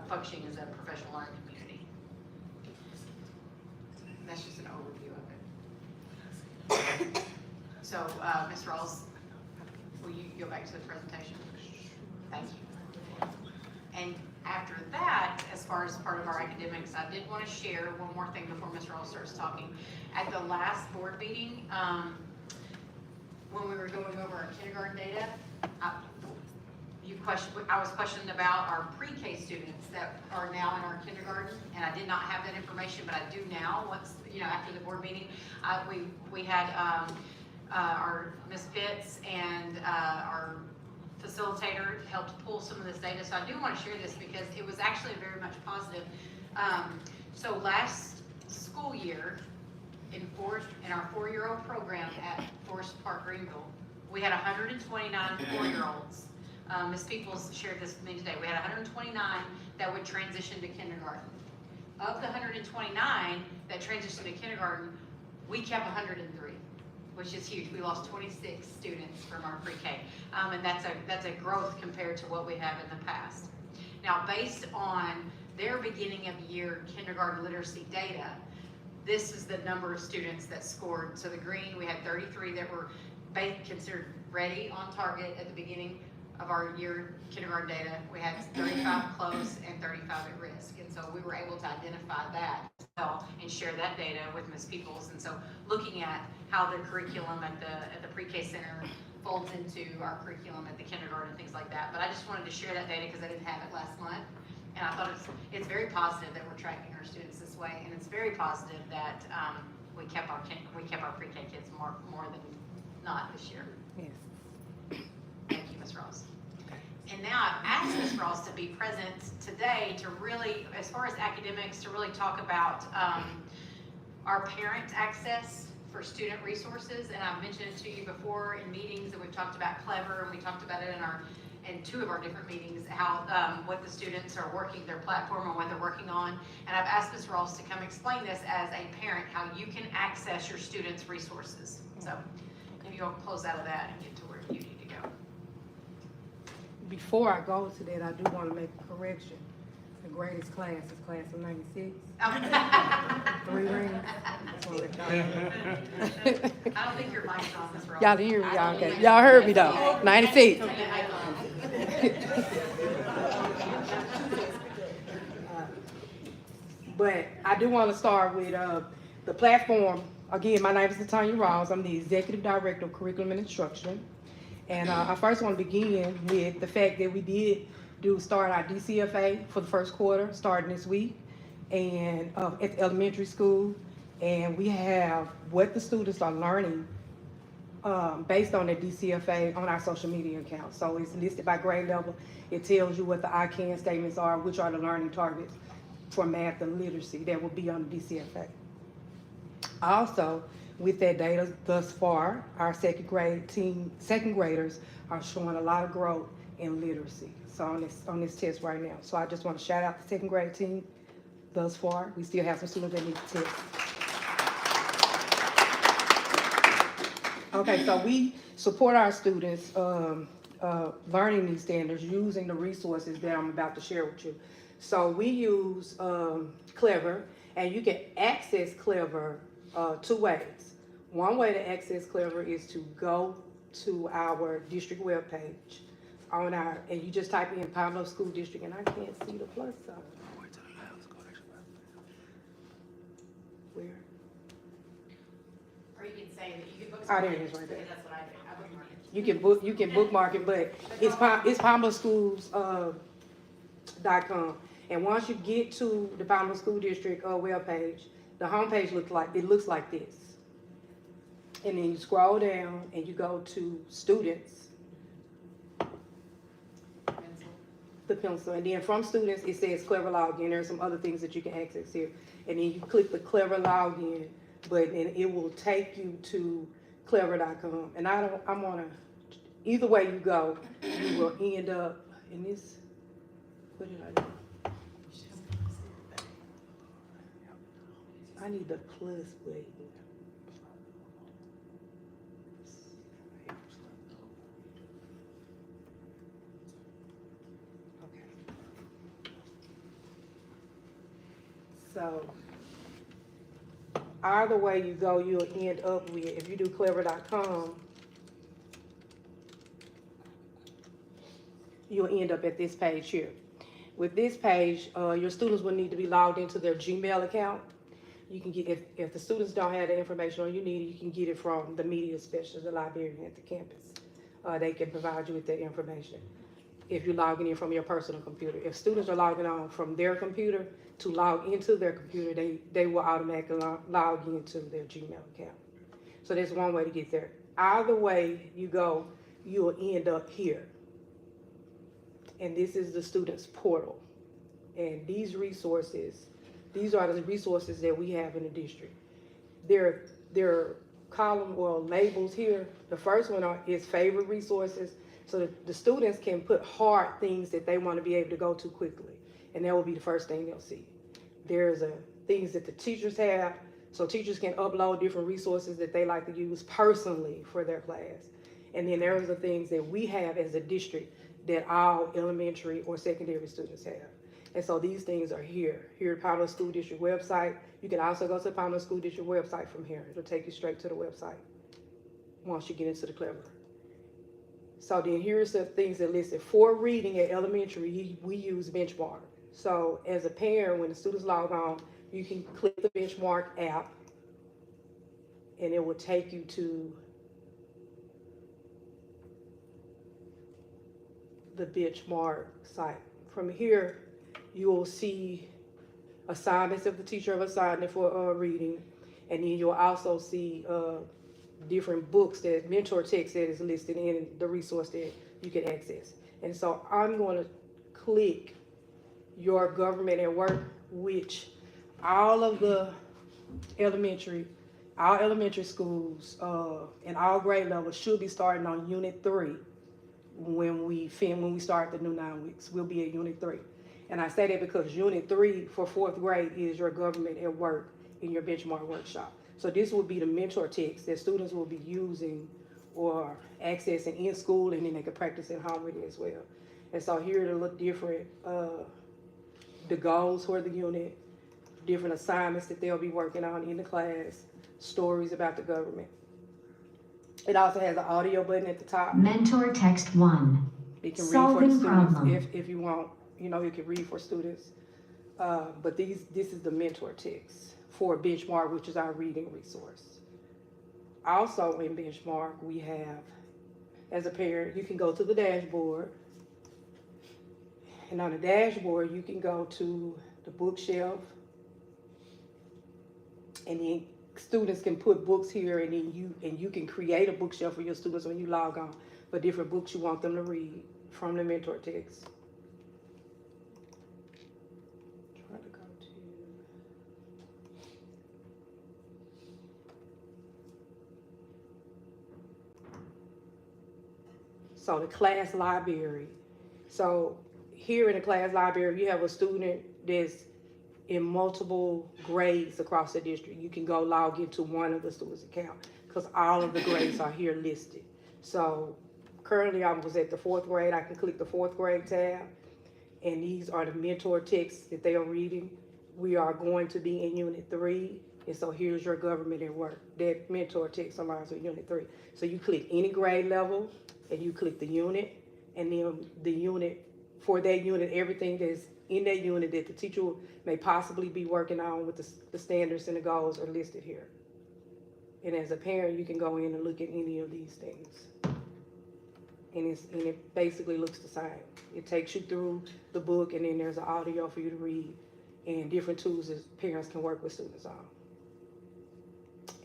functioning as a professional learning community. And that's just an overview of it. So, Ms. Rawls, will you go back to the presentation? Thank you. And after that, as far as part of our academics, I did want to share one more thing before Ms. Rawls starts talking. At the last board meeting, when we were going over our kindergarten data, I was questioned about our pre-K students that are now in our kindergarten, and I did not have that information, but I do now. Once, after the board meeting, we had our Ms. Pitts and our facilitator helped pull some of this data. So I do want to share this because it was actually very much positive. So last school year, in our 4-year-old program at Forest Park Greenville, we had 129 4-year-olds. Ms. Peoples shared this with me today. We had 129 that would transition to kindergarten. Of the 129 that transitioned to kindergarten, we kept 103, which is huge. We lost 26 students from our pre-K, and that's a growth compared to what we have in the past. Now, based on their beginning of year kindergarten literacy data, this is the number of students that scored. So the green, we had 33 that were considered ready on target at the beginning of our year kindergarten data. We had 35 close and 35 at risk. And so we were able to identify that and share that data with Ms. Peoples. And so looking at how the curriculum at the pre-K center folds into our curriculum at the kindergarten and things like that. But I just wanted to share that data because I didn't have it last month. And I thought it's very positive that we're tracking our students this way. And it's very positive that we kept our pre-K kids more than not this year. Yes. Thank you, Ms. Ross. And now I've asked Ms. Ross to be present today to really, as far as academics, to really talk about our parent access for student resources. And I've mentioned it to you before in meetings, and we've talked about Clever, and we talked about it in 2 of our different meetings, how what the students are working, their platform and what they're working on. And I've asked Ms. Ross to come explain this as a parent, how you can access your students' resources. So if you'll close out of that and get to where you need to go. Before I go to that, I do want to make a correction. The greatest class is class of 96. 3 rings. I don't think your mic's on, Ms. Ross. Y'all hear me? Y'all okay? Y'all heard me though. 96. But I do want to start with the platform. Again, my name is Latanya Rawls. I'm the Executive Director of Curriculum and Instruction. And I first want to begin with the fact that we did start our DCFA for the first quarter, starting this week, and at the elementary school. And we have what the students are learning based on their DCFA on our social media account. So it's listed by grade level. It tells you what the I can statements are, which are the learning targets for math and literacy that will be on the DCFA. Also, with that data thus far, our second graders are showing a lot of growth in literacy. So on this test right now. So I just want to shout out the second grade team thus far. We still have some students that need to test. Okay, so we support our students learning these standards using the resources that I'm about to share with you. So we use Clever, and you can access Clever 2 ways. One way to access Clever is to go to our district webpage and you just type in Pablo School District, and I can't see the plus sign. Where? Or you can say that you can bookmark it. Oh, there it is right there. That's what I do. I bookmark it. You can bookmark it, but it's PabloSchools.com. And once you get to the Pablo School District webpage, the homepage looks like this. And then you scroll down and you go to students, the pencil, and then from students it says Clever Login. There are some other things that you can access here, and then you click the Clever Login button and it will take you to clever.com. And I'm on either way you go, you will end up in this. What did I do? I I need the plus button. So, either way you go, you'll end up with, if you do clever.com, you'll end up at this page here. With this page, your students will need to be logged into their Gmail account. You can get, if the students don't have the information or you need it, you can get it from the media specialist, the librarian at the campus. They can provide you with that information if you're logging in from your personal computer. If students are logging on from their computer, to log into their computer, they will automatically log into their Gmail account. So there's one way to get there. Either way you go, you'll end up here. And this is the student's portal. And these are the resources that we have in the district. There are column or labels here. The first one is favorite resources. So that the students can put hard things that they want to be able to go to quickly. And that will be the first thing they'll see. There's things that the teachers have. So teachers can upload different resources that they like to use personally for their class. And then there's the things that we have as a district that all elementary or secondary students have. And so these things are here at Powder School District website. You can also go to the Powder School District website from here. It'll take you straight to the website once you get into the Clever. So then here's the things that listed. For reading at elementary, we use Benchmark. So as a parent, when the students log on, you can click the Benchmark app and it will take you to the Benchmark site. From here, you will see assignments if the teacher have assigned it for reading, and then you'll also see different books that mentor text that is listed in the resource that you can access. And so I'm going to click your government at work, which all of the elementary schools and all grade levels should be starting on Unit 3 when we start the new 9 weeks. We'll be at Unit 3. And I say that because Unit 3 for 4th grade is your government at work in your benchmark workshop. So this will be the mentor text that students will be using or accessing in school, and then they can practice at home with it as well. And so here it'll look different, the goals for the unit, different assignments that they'll be working on in the class, stories about the government. It also has an audio button at the top. Mentor text 1. You can Solving read for the students problem. if you want. You can read for students. But this is the mentor text for Benchmark, which is our reading resource. Also in Benchmark, we have, as a parent, you can go to the dashboard. And on the dashboard, you can go to the bookshelf. And then students can put books here, and then you can create a bookshelf for your students when you log on for different books you want them to read from the mentor text. Try to go to. So the class library. So here in the class library, you have a student that's in multiple grades across the district. You can go log into one of the students' account because all of the grades are here listed. So currently I was at the 4th grade. I can click the 4th grade tab, and these are the mentor texts that they are reading. We are going to be in Unit 3, and so here's your government at work. That mentor text aligns with Unit 3. So you click any grade level, and you click the unit, and then the unit, for that unit, everything that's in that unit that the teacher may possibly be working on with the standards and the goals are listed here. And as a parent, you can go in and look at any of these things. And it basically looks the same. It takes you through the book, and then there's an audio for you to read and different tools that parents can work with students on.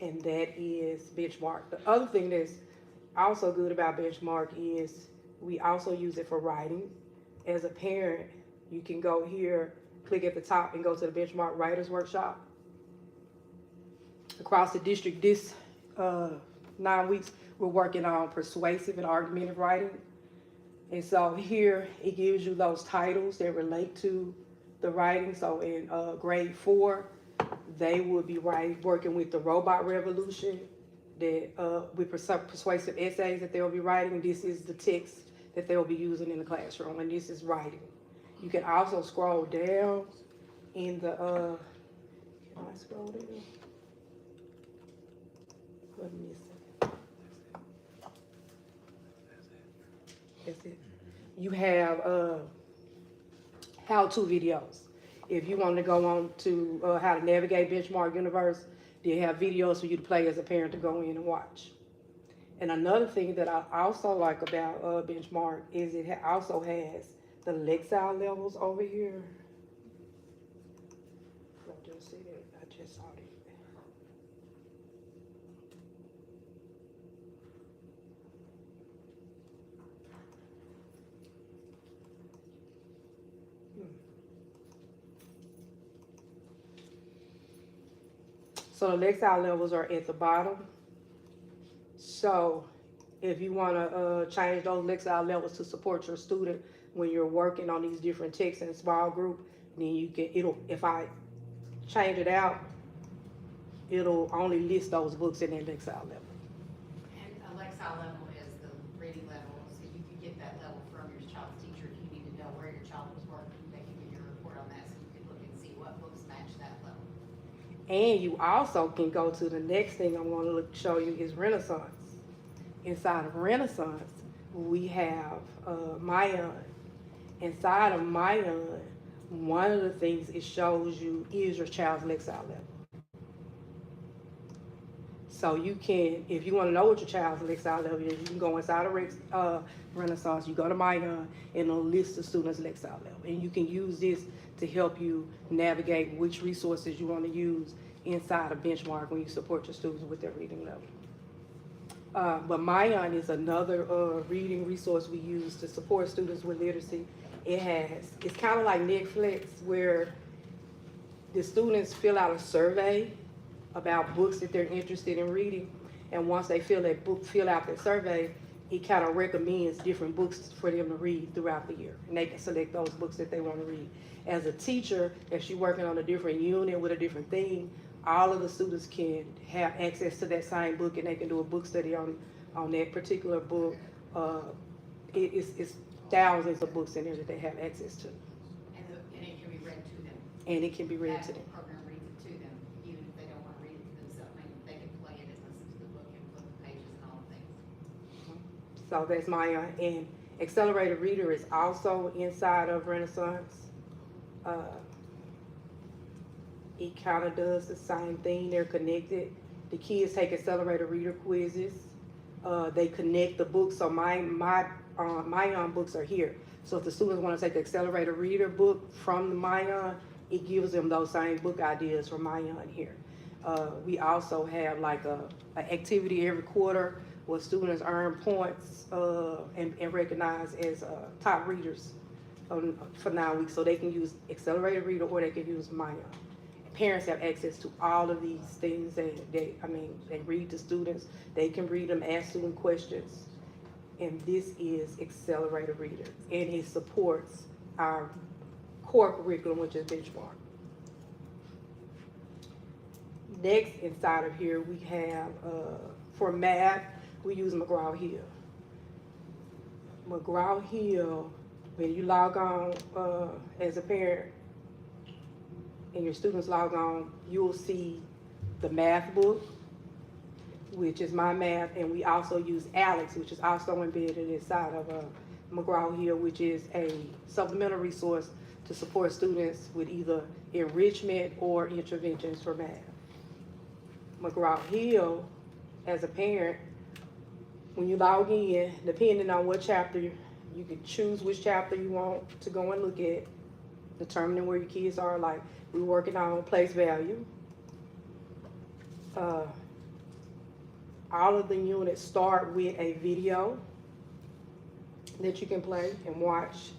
And that is Benchmark. The other thing that's also good about Benchmark is we also use it for writing. As a parent, you can go here, click at the top, and go to the Benchmark Writers Workshop. Across the district, this 9 weeks, we're working on persuasive and argumentative writing. And so here, it gives you those titles that relate to the writing. So in grade 4, they will be working with the robot revolution, that with persuasive essays that they'll be writing. This is the text that they'll be using in the classroom, and this is writing. You can also scroll down in the, can I scroll down? What am I missing? That's it. You have how-to videos. If you want to go on to how to navigate Benchmark Universe, they have videos for you to play as a parent to go in and watch. And another thing that I also like about Benchmark is it also has the Lexile levels over here. I just see that. I just saw it. So the Lexile levels are at the bottom. So if you want to change those Lexile levels to support your student when you're working on these different texts in a small group, then you can, if I change it out, it'll only list those books in that Lexile level. And a Lexile level is the reading level, so you can get that level from your child's teacher if you need to know where your child was working. They can give you a report on that, so you can look and see what books match that level. And you also can go to the next thing I'm going to show you is Renaissance. Inside of Renaissance, we have Mayan. Inside of Mayan, one of the things it shows you is your child's Lexile level. So you can, if you want to know what your child's Lexile level is, you can go inside of Renaissance, you go to Mayan, and it'll list the student's Lexile level. And you can use this to help you navigate which resources you want to use inside of Benchmark when you support your students with their reading level. But Mayan is another reading resource we use to support students with literacy. It's kind of like Netflix, where the students fill out a survey about books that they're interested in reading. And once they fill out that survey, it kind of recommends different books for them to read throughout the year. And they can select those books that they want to read. As a teacher, if she's working on a different unit with a different theme, all of the students can have access to that same book, and they can do a book study on that particular book. It's thousands of books in there that they have access to. And it can be read to them. And it can be read to them. The program reads it to them, even if they don't want to read it to themselves. They can play it and listen to the book and flip the pages and all the things. So that's Mayan. And Accelerated Reader is also inside of Renaissance. It kind of does the same thing. They're connected. The kids take Accelerated Reader quizzes. They connect the books. So my books are here. So if the students want to take the Accelerated Reader book from the Mayan, it gives them those same book ideas from Mayan here. We also have like an activity every quarter where students earn points and recognized as top readers for 9 weeks. So they can use Accelerated Reader or they can use Mayan. Parents have access to all of these things. They read to students. They can read them, ask student questions. And this is Accelerated Reader. And it supports our core curriculum, which is Benchmark. Next, inside of here, we have, for math, we use McGraw-Hill. McGraw-Hill, when you log on as a parent, and your students log on, you'll see the math book, which is My Math, and we also use Alex, which is also embedded inside of McGraw-Hill, which is a supplemental resource to support students with either enrichment or interventions for math. McGraw-Hill, as a parent, when you log in, depending on what chapter, you can choose which chapter you want to go and look at, determining where your kids are. Like, we're working on place value. All of the units start with a video that you can play and watch.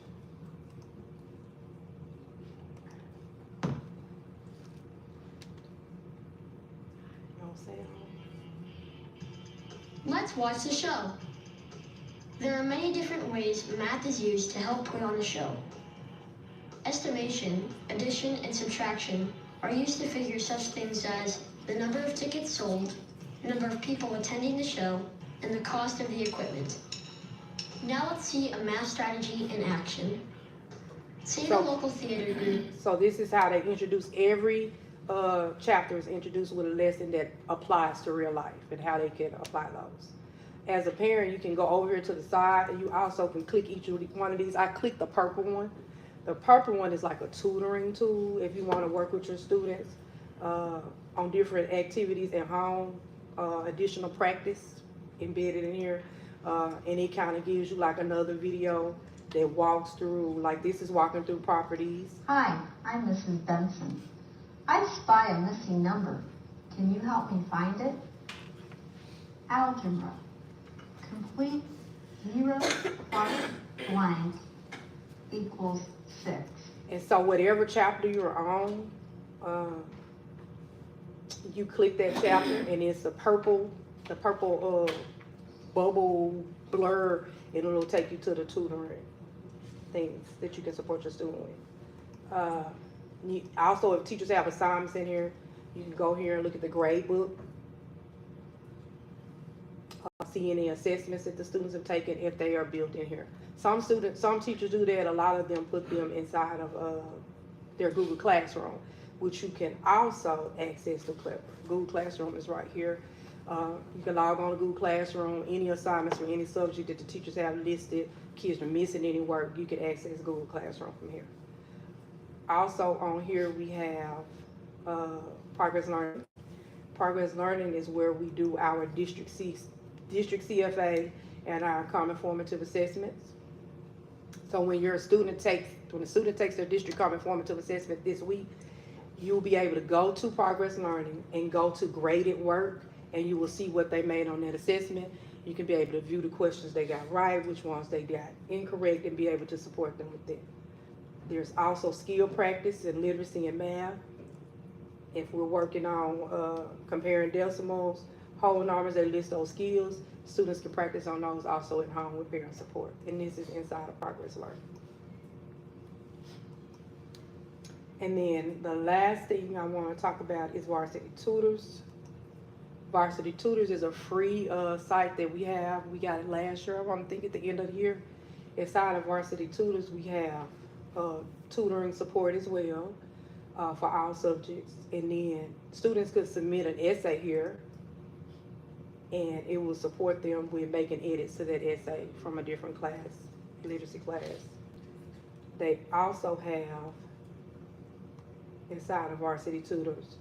Let's watch the show. There are many different ways math is used to help put on a show. Estimation, addition, and subtraction are used to figure such things as the number of tickets sold, number of people attending the show, and the cost of the equipment. Now let's see a math strategy in action. Say the local theater group. So this is how they introduce every chapter is introduced with a lesson that applies to real life and how they can apply those. As a parent, you can go over here to the side and you also can click each one of these. I clicked the purple one. The purple one is like a tutoring tool if you want to work with your students on different activities at home, additional practice embedded in here. And it kind of gives you like another video that walks through, like this is walking through properties. Hi, I'm Mrs. Benson. I spy a missing number. Can you help me find it? Algebra. Complete 0 plus blank equals 6. And so whatever chapter you're on, you click that chapter and it's the purple bubble blur, and it'll take you to the tutoring things that you can support your student with. Also, if teachers have assignments in here, you can go here and look at the grade book. See any assessments that the students have taken if they are built in here. Some teachers do that. A lot of them put them inside of their Google Classroom, which you can also access the Google Classroom is right here. You can log on to Google Classroom, any assignments for any subject that the teachers have listed, kids are missing any work, you can access Google Classroom from here. Also on here we have Progress Learning. Progress Learning is where we do our District CFA and our Common Formative Assessments. So when the student takes their District Common Formative Assessment this week, you'll be able to go to Progress Learning and go to graded work, and you will see what they made on that assessment. You can be able to view the questions they got right, which ones they got incorrect, and be able to support them with that. There's also skill practice and literacy and math. If we're working on comparing decimals, whole numbers, they list those skills. Students can practice on those also at home with parent support. And this is inside of Progress Learning. And then the last thing I want to talk about is Varsity Tutors. Varsity Tutors is a free site that we have. We got it last year, I think at the end of the year. Inside of Varsity Tutors, we have tutoring support as well for all subjects. And then students could submit an essay here, and it will support them with making edits to that essay from a different class, literacy class. They also have, inside of Varsity Tutors,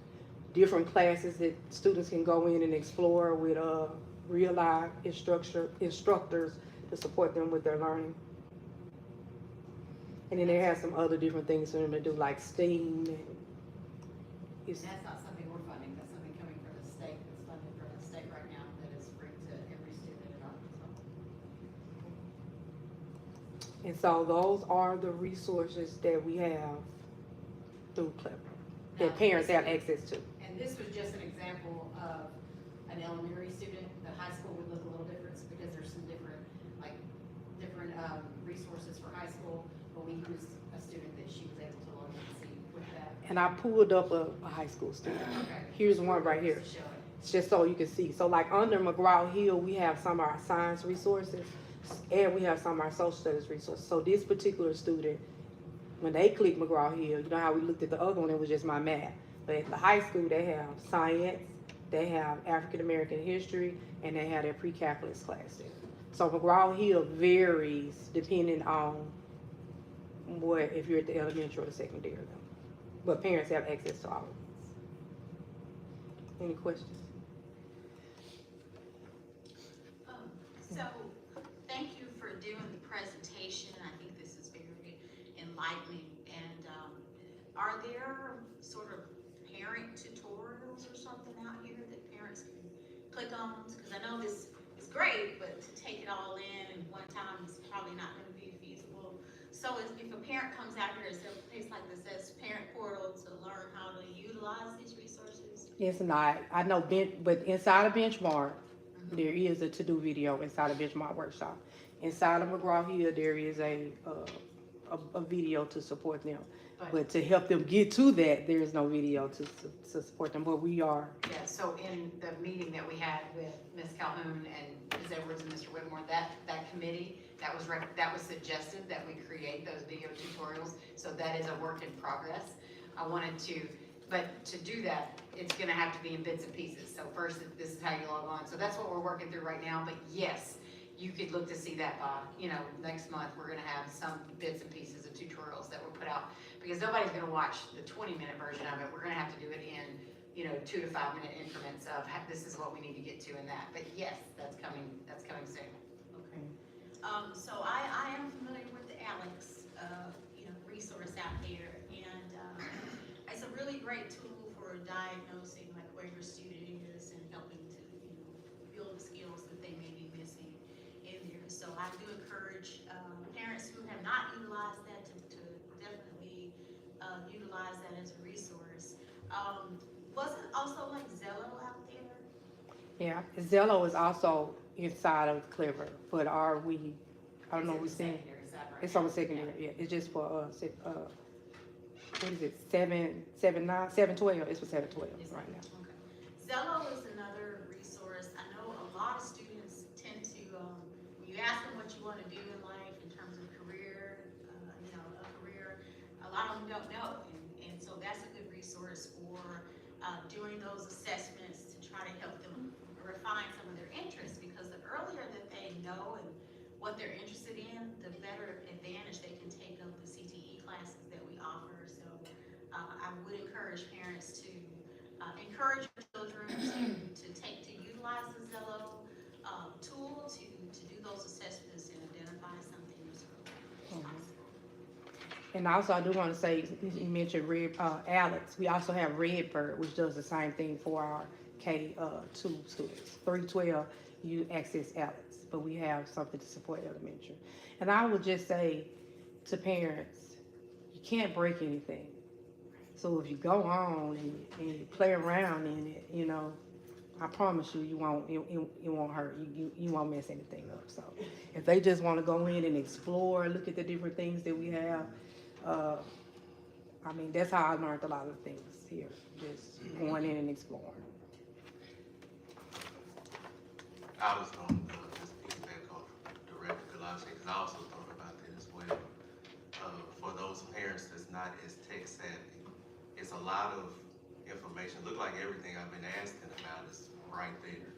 different classes that students can go in and explore with real life instructors to support them with their learning. And then they have some other different things for them to do, like STEAM. And that's not something we're funding, that's something coming from the state, that's funded from the state right now, that is free to every student in Arkansas. And so those are the resources that we have through Clever, that parents have access to. And this was just an example of an elementary student. The high school would look a little different because there's some different resources for high school, but we used a student that she was able to look and see with that. And I pulled up a high school student. Okay. Here's one right here. It's just so you can see. So like under McGraw-Hill, we have some of our science resources and we have some of our social studies resources. So this particular student, when they click McGraw-Hill, you know how we looked at the other one, it was just my math. But at the high school, they have science, they have African-American history, and they have their pre-calculus class there. So McGraw-Hill varies depending on if you're at the elementary or the secondary level. But parents have access to all of this. Any questions? So, thank you for doing the presentation. I think this is very enlightening. And are there sort of parent tutorials or something out here that parents can click on? Because I know this is great, but to take it all in one time is probably not going to be feasible. So if a parent comes out here, is there a place like this says parent portal to learn how to utilize these resources? It's not. I know, but inside of Benchmark, there is a to-do video inside of Benchmark Workshop. Inside of McGraw-Hill, there is a a video to support them. But to help them get to that, there is no video to support them, but we are. Yeah, so in the meeting that we had with Ms. Calhoun and Ms. Edwards and Mr. Whitmore, that committee, that was suggested that we create those video tutorials. So that is a work in progress. I wanted to, but to do that, it's gonna have to be in bits and pieces. So first, this is how you log on. So that's what we're working through right now, but yes, you could look to see that by, next month, we're gonna have some bits and pieces of tutorials that were put out. Because nobody's gonna watch the 20-minute version of it. We're gonna have to do it in, 2 to 5 minute increments of, this is what we need to get to in that. But yes, that's coming soon. Okay. So I am familiar with the Alex, resource out there, and it's a really great tool for diagnosing like where your student is and helping to, build the skills that they may be missing in there. So I do encourage parents who have not utilized that to definitely utilize that as a resource. Wasn't also like Zello out there? Yeah, Zello is also inside of Clever, but I don't know, we're seeing. It's on the secondary, yeah, it's just for, what is it, 712, it's for 712 right now. Zello is another resource. I know a lot of students tend to, when you ask them what you want to do in life in terms of career, a career, a lot of them don't know. And so that's a good resource for doing those assessments to try to help them refine some of their interests, because the earlier that they know and what they're interested in, the better advantage they can take of the CTE classes that we offer. So I would encourage parents to encourage your children to utilize the Zello tool to do those assessments and identify something useful. And also, I do want to say, you mentioned Alex. We also have Redbird, which does the same thing for our K2 students. 312, you access Alex, but we have something to support elementary. And I would just say to parents, you can't break anything. So if you go on and you play around in it, I promise you, it won't hurt. You won't mess anything up. So if they just want to go in and explore, look at the different things that we have, that's how I learned a lot of things here, just going in and exploring. I was going to just piggyback on Director Galache, because I also thought about that as well. For those parents that's not as tech savvy, it's a lot of information. Look like everything I've been asking about is right there,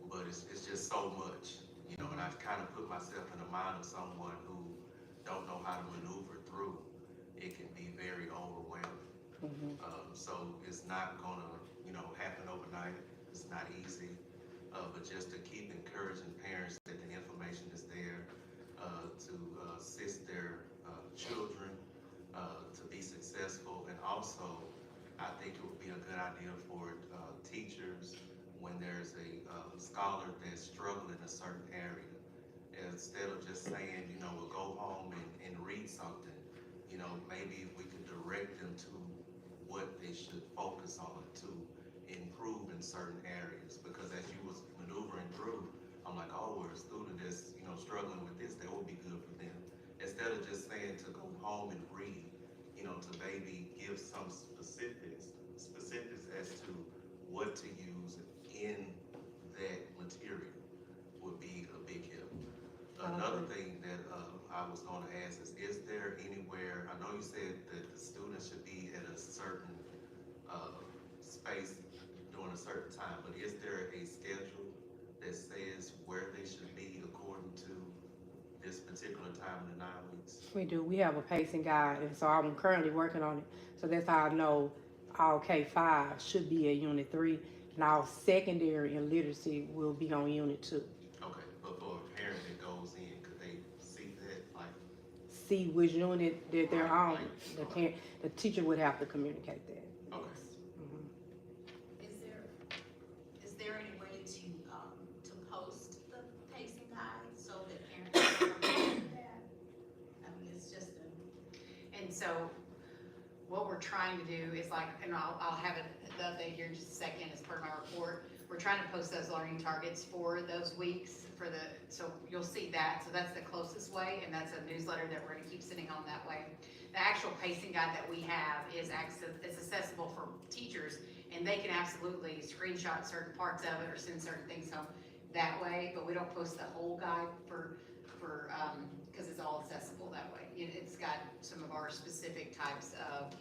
but it's just so much, and I've kind of put myself in the mind of someone who don't know how to maneuver through. It can be very overwhelming. So it's not gonna, happen overnight. It's not easy, but just to keep encouraging parents that the information is there to assist their children to be successful. And also, I think it would be a good idea for teachers, when there's a scholar that's struggling in a certain area, instead of just saying, we'll go home and read something, maybe we could direct them to what they should focus on to improve in certain areas. Because as you was maneuvering through, I'm like, oh, we're a student that's, struggling with this, that would be good for them. Instead of just saying to go home and read, to maybe give some specifics as to what to use in that material would be a big help. Another thing that I was going to ask is there anywhere, I know you said that the students should be at a certain space during a certain time, but is there a schedule that says where they should be according to this particular time in the 9 weeks? We do. We have a pacing guide, and so I'm currently working on it. So that's how I know all K5 should be at Unit 3, and our secondary and literacy will be on Unit 2. Okay, but for a parent that goes in, could they see that, see which unit that they're on? The teacher would have to communicate that. Okay. Is there any way to post the pacing guide so that parents can do that? It's just And so what we're trying to do is and I'll have it the update here in just a second as part of my report. we're trying to post those learning targets for those weeks so you'll see that. So that's the closest way, and that's a newsletter that we're gonna keep sending on that way. The actual pacing guide that we have is accessible for teachers, and they can absolutely screenshot certain parts of it or send certain things home that way, but we don't post the whole guide because it's all accessible that way. It's got some of our specific types of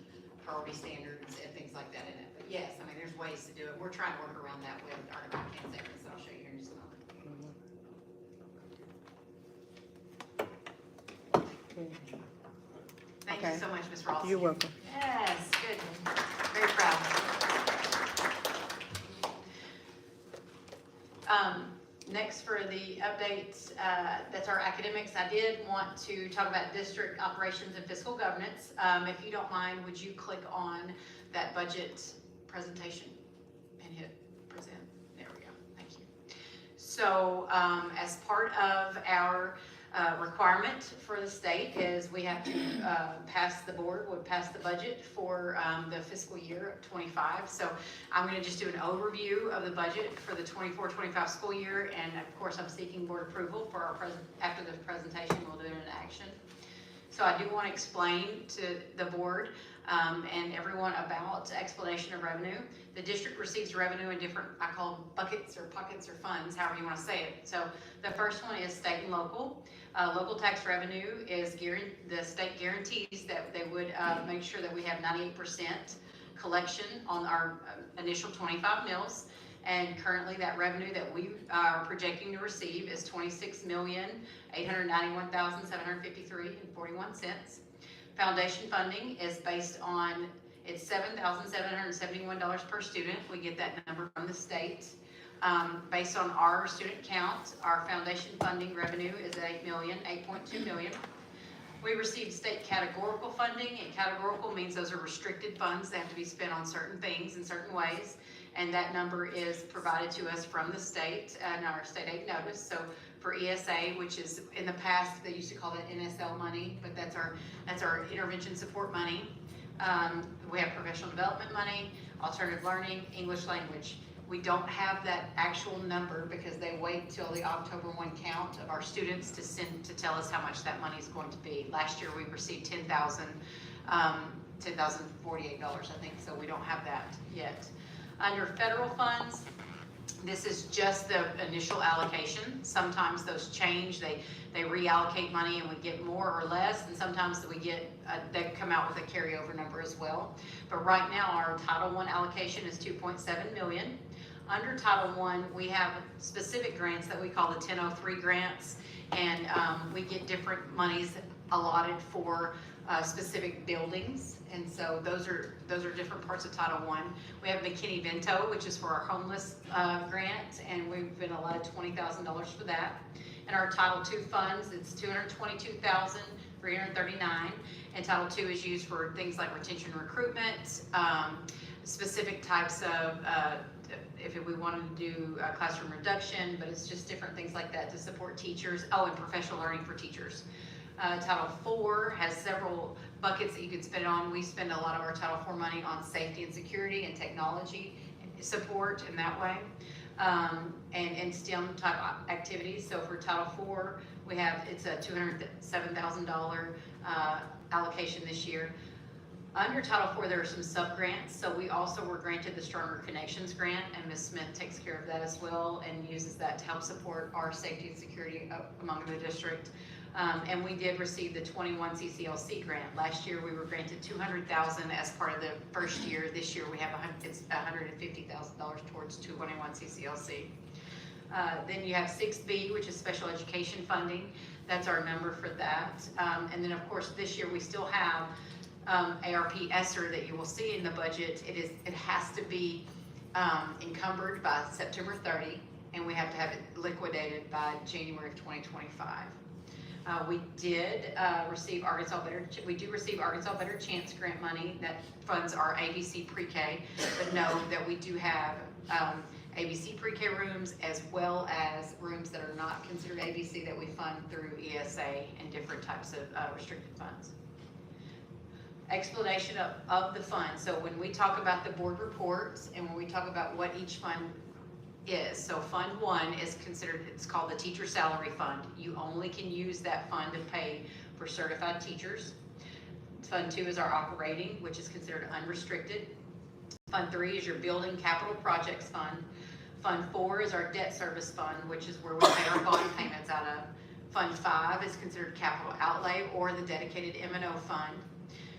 priority standards and things like that in it. But yes, I mean, there's ways to do it. We're trying to work around that with our content segments, that I'll show you here in just a moment. Thank you so much, Ms. Ross. You're welcome. Yes, good. Very proud. Next for the updates, that's our academics. I did want to talk about district operations and fiscal governance. If you don't mind, would you click on that budget presentation and hit present? There we go. Thank you. So as part of our requirement for the state is we have to pass the budget for the fiscal year of 25. So I'm going to just do an overview of the budget for the 24-25 school year, and of course I'm seeking board approval for our after the presentation we'll do it in action. So I do want to explain to the board and everyone about explanation of revenue. The district receives revenue in different, I call them buckets or pockets or funds, however you want to say it. So the first one is state and local. Local tax revenue is the state guarantees that they would make sure that we have 98% collection on our initial 25 mills. And currently that revenue that we are projecting to receive is $26,891,753.41. Foundation funding is based on, it's $7,771 per student. We get that number from the state. Based on our student count, our foundation funding revenue is at $8.2 million. We receive state categorical funding, and categorical means those are restricted funds. They have to be spent on certain things in certain ways, and that number is provided to us from the state and our state aid notice. So for ESA, which is in the past they used to call it NSL money, but that's our intervention support money. We have professional development money, alternative learning, English language. We don't have that actual number because they wait till the October 1 count of our students to tell us how much that money is going to be. Last year we received $10,048, I think, so we don't have that yet. Under federal funds, this is just the initial allocation. Sometimes those change, they reallocate money and we get more or less, and sometimes they come out with a carryover number as well. But right now our Title I allocation is $2.7 million. Under Title I, we have specific grants that we call the 1003 grants, and we get different monies allotted for specific buildings, and so those are different parts of Title I. We have McKinney-Vento, which is for our homeless grant, and we've been allotted $20,000 for that. And our Title II funds, it's $222,339, and Title II is used for things like retention and recruitment, specific types of if we wanted to do classroom reduction, but it's just different things like that to support teachers. Oh, and professional learning for teachers. Title IV has several buckets that you can spend it on. We spend a lot of our Title IV money on safety and security and technology support in that way, and STEM type activities. So for Title IV, it's a $207,000 allocation this year. Under Title IV, there are some sub-grants, so we also were granted the Stronger Connections grant, and Ms. Smith takes care of that as well and uses that to help support our safety and security among the district. And we did receive the 21 CCLC grant. Last year we were granted $200,000 as part of the first year. This year we have it's $150,000 towards 21 CCLC. Then you have 6B, which is special education funding. That's our number for that. And then of course this year we still have ARP ESSER that you will see in the budget. It has to be encumbered by September 30, and we have to have it liquidated by January of 2025. We did receive we do receive Arkansas Better Chance grant money that funds our ABC pre-K, but know that we do have ABC pre-K rooms as well as rooms that are not considered ABC that we fund through ESA and different types of restricted funds. Explanation of the fund. So when we talk about the board reports and when we talk about what each fund is, so Fund 1 is considered, it's called the Teacher Salary Fund. You only can use that fund to pay for certified teachers. Fund 2 is our operating, which is considered unrestricted. Fund 3 is your building capital projects fund. Fund 4 is our debt service fund, which is where we pay our bond payments out of. Fund 5 is considered capital outlay or the dedicated M&O fund.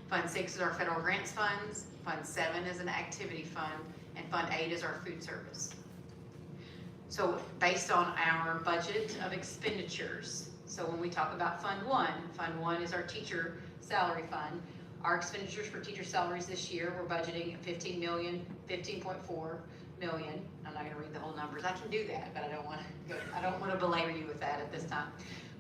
Fund 6 is our federal grants funds. Fund 7 is an activity fund. And Fund 8 is our food service. So based on our budget of expenditures, so when we talk about Fund 1 is our teacher salary fund. Our expenditures for teacher salaries this year, we're budgeting $15.4 million. I'm not gonna read the whole numbers. I can do that, but I don't want to belabor you with that at this time.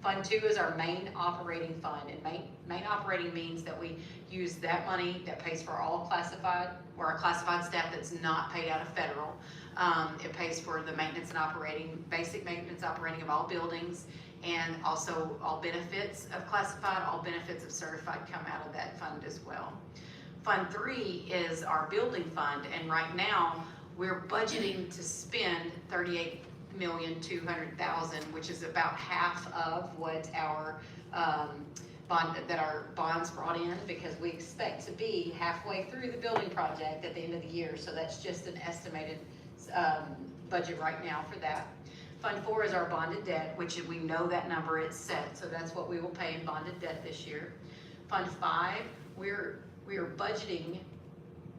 Fund 2 is our main operating fund, and main operating means that we use that money that pays for all classified, or our classified staff that's not paid out of federal. It pays for the maintenance and operating, basic maintenance operating of all buildings, and also all benefits of classified, all benefits of certified come out of that fund as well. Fund 3 is our building fund, and right now we're budgeting to spend $38,200,000, which is about half of what our our bonds brought in, because we expect to be halfway through the building project at the end of the year. So that's just an estimated budget right now for that. Fund 4 is our bonded debt, which we know that number is set, so that's what we will pay in bonded debt this year. Fund 5, we are budgeting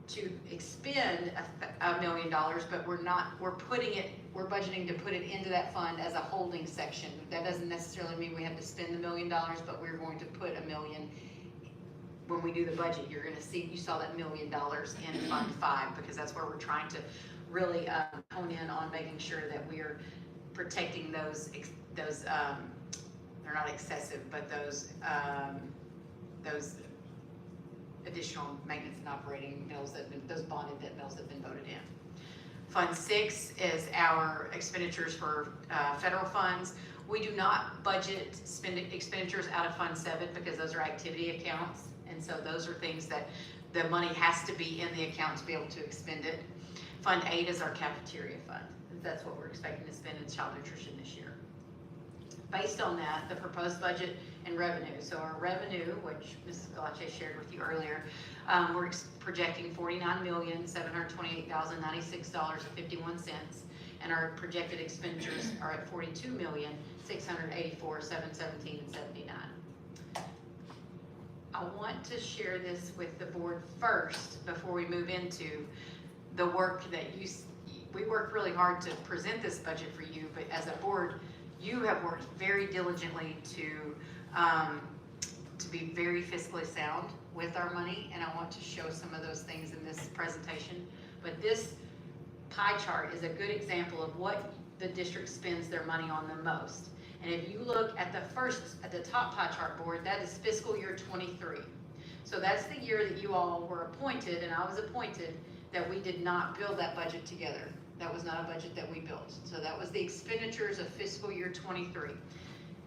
to expend $1 million, but we're budgeting to put it into that fund as a holding section. That doesn't necessarily mean we have to spend $1 million, but we're going to put $1 million. When we do the budget, you're gonna see, you saw that $1 million in Fund 5, because that's where we're trying to really hone in on making sure that we are protecting those they're not excessive, but those additional maintenance and operating mills those bonded debt mills that have been voted in. Fund 6 is our expenditures for federal funds. We do not budget expenditures out of Fund 7 because those are activity accounts, and so those are things that the money has to be in the account to be able to expend it. Fund 8 is our cafeteria fund. That's what we're expecting to spend in child nutrition this year. Based on that, the proposed budget and revenue. So our revenue, which Mrs. Galache shared with you earlier, we're projecting $49,728,096.51, and our projected expenditures are at $42,684,717.79. I want to share this with the board first before we move into the work that we worked really hard to present this budget for you, but as a board, you have worked very diligently to be very fiscally sound with our money, and I want to show some of those things in this presentation. But this pie chart is a good example of what the district spends their money on the most. And if you look at the top pie chart board, that is fiscal year 23. So that's the year that you all were appointed, and I was appointed, that we did not build that budget together. That was not a budget that we built. So that was the expenditures of fiscal year 23.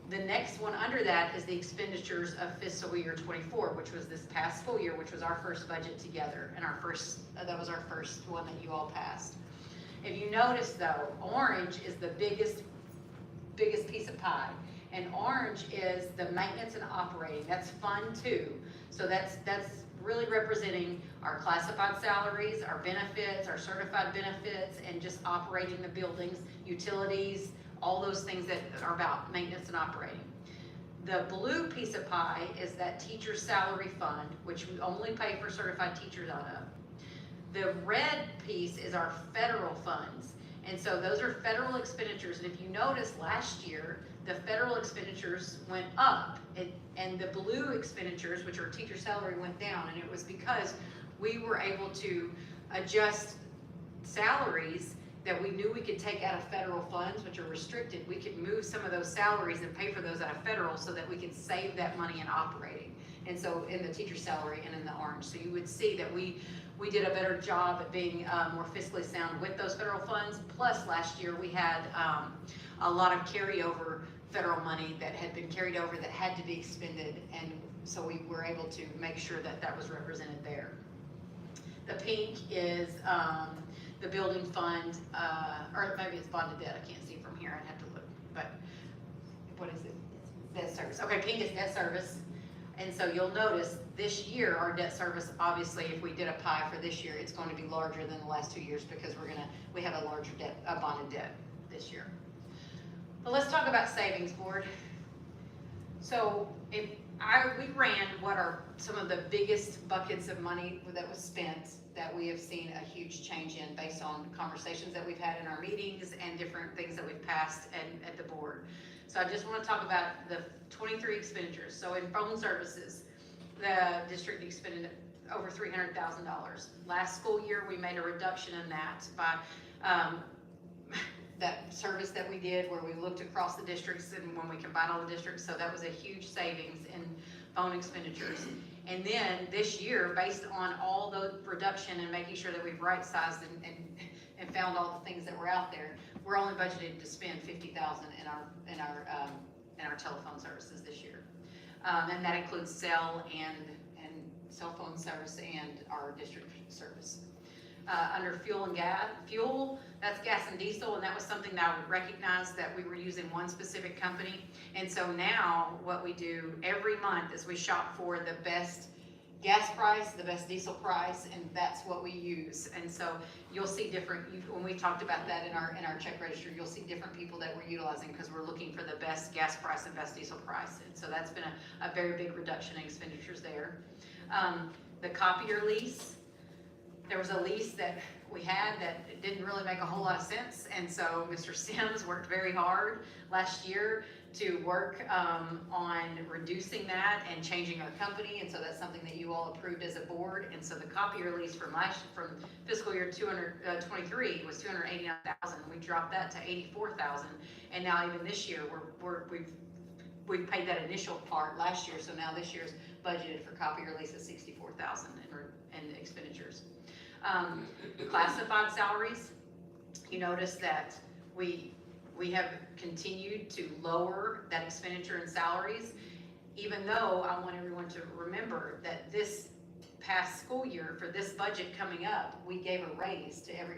The next one under that is the expenditures of fiscal year 24, which was this past school year, which was our first budget together, and that was our first one that you all passed. If you notice though, orange is the biggest piece of pie, and orange is the maintenance and operating. That's Fund 2. So that's really representing our classified salaries, our benefits, our certified benefits, and just operating the buildings, utilities, all those things that are about maintenance and operating. The blue piece of pie is that teacher salary fund, which we only pay for certified teachers out of. The red piece is our federal funds. And so those are federal expenditures. And if you notice last year, the federal expenditures went up, and the blue expenditures, which are teacher salary, went down. And it was because we were able to adjust salaries that we knew we could take out of federal funds, which are restricted. We could move some of those salaries and pay for those out of federal so that we could save that money in operating. And so in the teacher salary and in the orange. So you would see that we did a better job at being more fiscally sound with those federal funds. Plus last year we had a lot of carryover federal money that had been carried over that had to be expended. And so we were able to make sure that that was represented there. The pink is the building fund, or maybe it's bonded debt, I can't see from here, I'd have to look, but what is it? Debt service, okay, pink is debt service. And so you'll notice this year, our debt service, obviously, if we did a pie for this year, it's going to be larger than the last 2 years because we have a larger debt, a bonded debt this year. But let's talk about savings board. So we ran what are some of the biggest buckets of money that was spent that we have seen a huge change in based on conversations that we've had in our meetings and different things that we've passed at the board. So I just want to talk about the 23 expenditures. So in phone services, the district expended over $300,000. Last school year, we made a reduction in that by that service that we did where we looked across the districts and when we combined all the districts. So that was a huge savings in phone expenditures. And then this year, based on all the reduction and making sure that we've right-sized and found all the things that were out there, we're only budgeted to spend $50,000 in our telephone services this year, and that includes cell and cell phone service and our district service. Under fuel and gas, that's gas and diesel, and that was something that I would recognize that we were using one specific company. And so now what we do every month is we shop for the best gas price, the best diesel price, and that's what we use. And so you'll see different, when we talked about that in our check register, you'll see different people that we're utilizing because we're looking for the best gas price and best diesel price. And so that's been a very big reduction in expenditures there. The copier lease, there was a lease that we had that didn't really make a whole lot of sense. And so Mr. Sims worked very hard last year to work on reducing that and changing our company. And so that's something that you all approved as a board. And so the copier lease from fiscal year 223 was $289,000. We dropped that to $84,000. And now even this year, we've paid that initial part last year. So now this year's budgeted for copier lease is $64,000 in expenditures. Classified salaries, you notice that we have continued to lower that expenditure in salaries, even though I want everyone to remember that this past school year, for this budget coming up, we gave a raise to every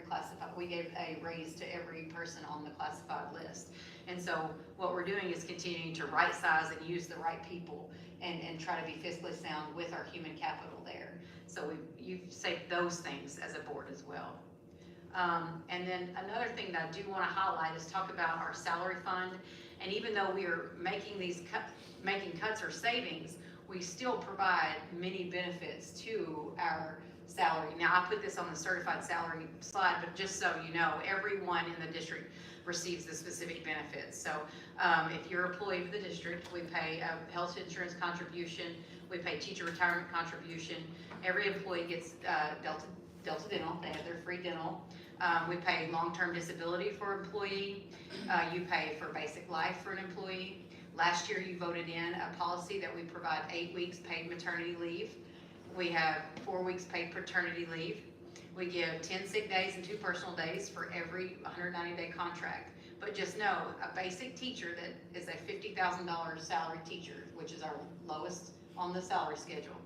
person on the classified list. And so what we're doing is continuing to right size and use the right people and try to be fiscally sound with our human capital there. So you've saved those things as a board as well. And then another thing that I do want to highlight is talk about our salary fund. And even though we are making making cuts or savings, we still provide many benefits to our salary. Now, I put this on the certified salary slide, but just so you know, everyone in the district receives the specific benefits. So if you're an employee of the district, we pay a health insurance contribution, we pay teacher retirement contribution. Every employee gets Delta Dental, they have their free dental. We pay long-term disability for employee. You pay for basic life for an employee. Last year, you voted in a policy that we provide 8 weeks paid maternity leave. We have 4 weeks paid paternity leave. We give 10 sick days and 2 personal days for every 190-day contract. But just know, a basic teacher that is a $50,000 salary teacher, which is our lowest on the salary schedule,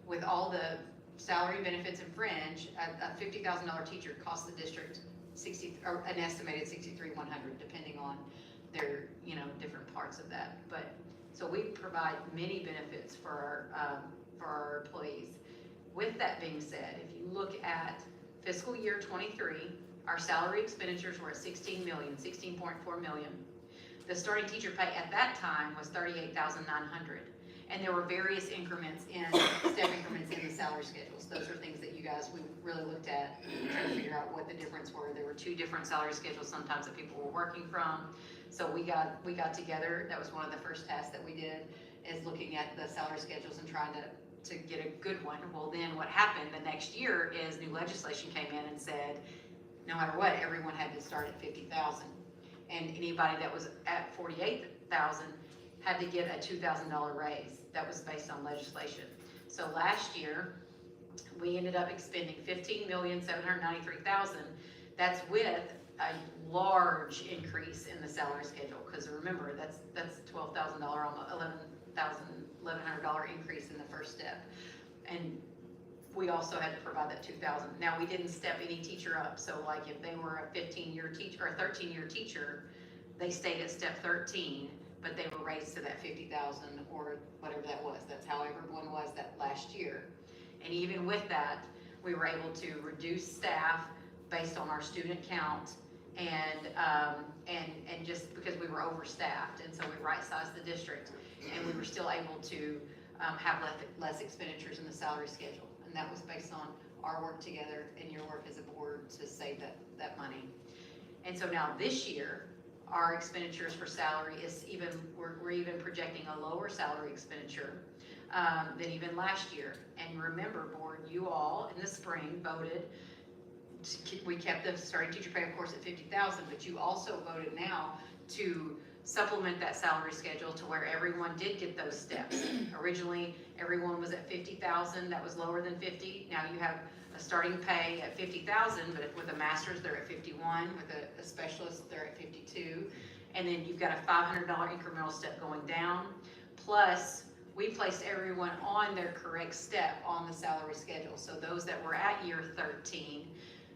with all the salary benefits and fringe, a $50,000 teacher costs the district an estimated $63,100, depending on their different parts of that. But so we provide many benefits for our employees. With that being said, if you look at fiscal year 23, our salary expenditures were at $16.4 million. The starting teacher pay at that time was $38,900. And there were various increments step increments in the salary schedules. Those are things that we really looked at, trying to figure out what the difference were. There were 2 different salary schedules sometimes that people were working from. So we got together. That was one of the first tasks that we did, is looking at the salary schedules and trying to get a good one. Well, then what happened the next year is new legislation came in and said, no matter what, everyone had to start at $50,000. And anybody that was at $48,000 had to get a $2,000 raise. That was based on legislation. So last year, we ended up expending $15,793,000. That's with a large increase in the salary schedule, because remember, that's $12,000, almost $11,100 increase in the first step. And we also had to provide that 2,000. Now, we didn't step any teacher up, so like if they were a 15-year teacher or a 13-year teacher, they stayed at step 13, but they were raised to that 50,000 or whatever that was. That's how everyone was that last year. And even with that, we were able to reduce staff based on our student count and just because we were overstaffed, and so we right-sized the district, and we were still able to have less expenditures in the salary schedule, and that was based on our work together and your work as a board to save that money. And so now this year, our expenditures for salary is we're even projecting a lower salary expenditure than even last year. And remember, board, you all in the spring voted. We kept the starting teacher pay, of course, at 50,000, but you also voted now to supplement that salary schedule to where everyone did get those steps. Originally, everyone was at 50,000. That was lower than 50. Now you have a starting pay at 50,000, but with a master's, they're at 51. With a specialist, they're at 52. And then you've got a $500 incremental step going down. Plus, we placed everyone on their correct step on the salary schedule. So those that were at year 13,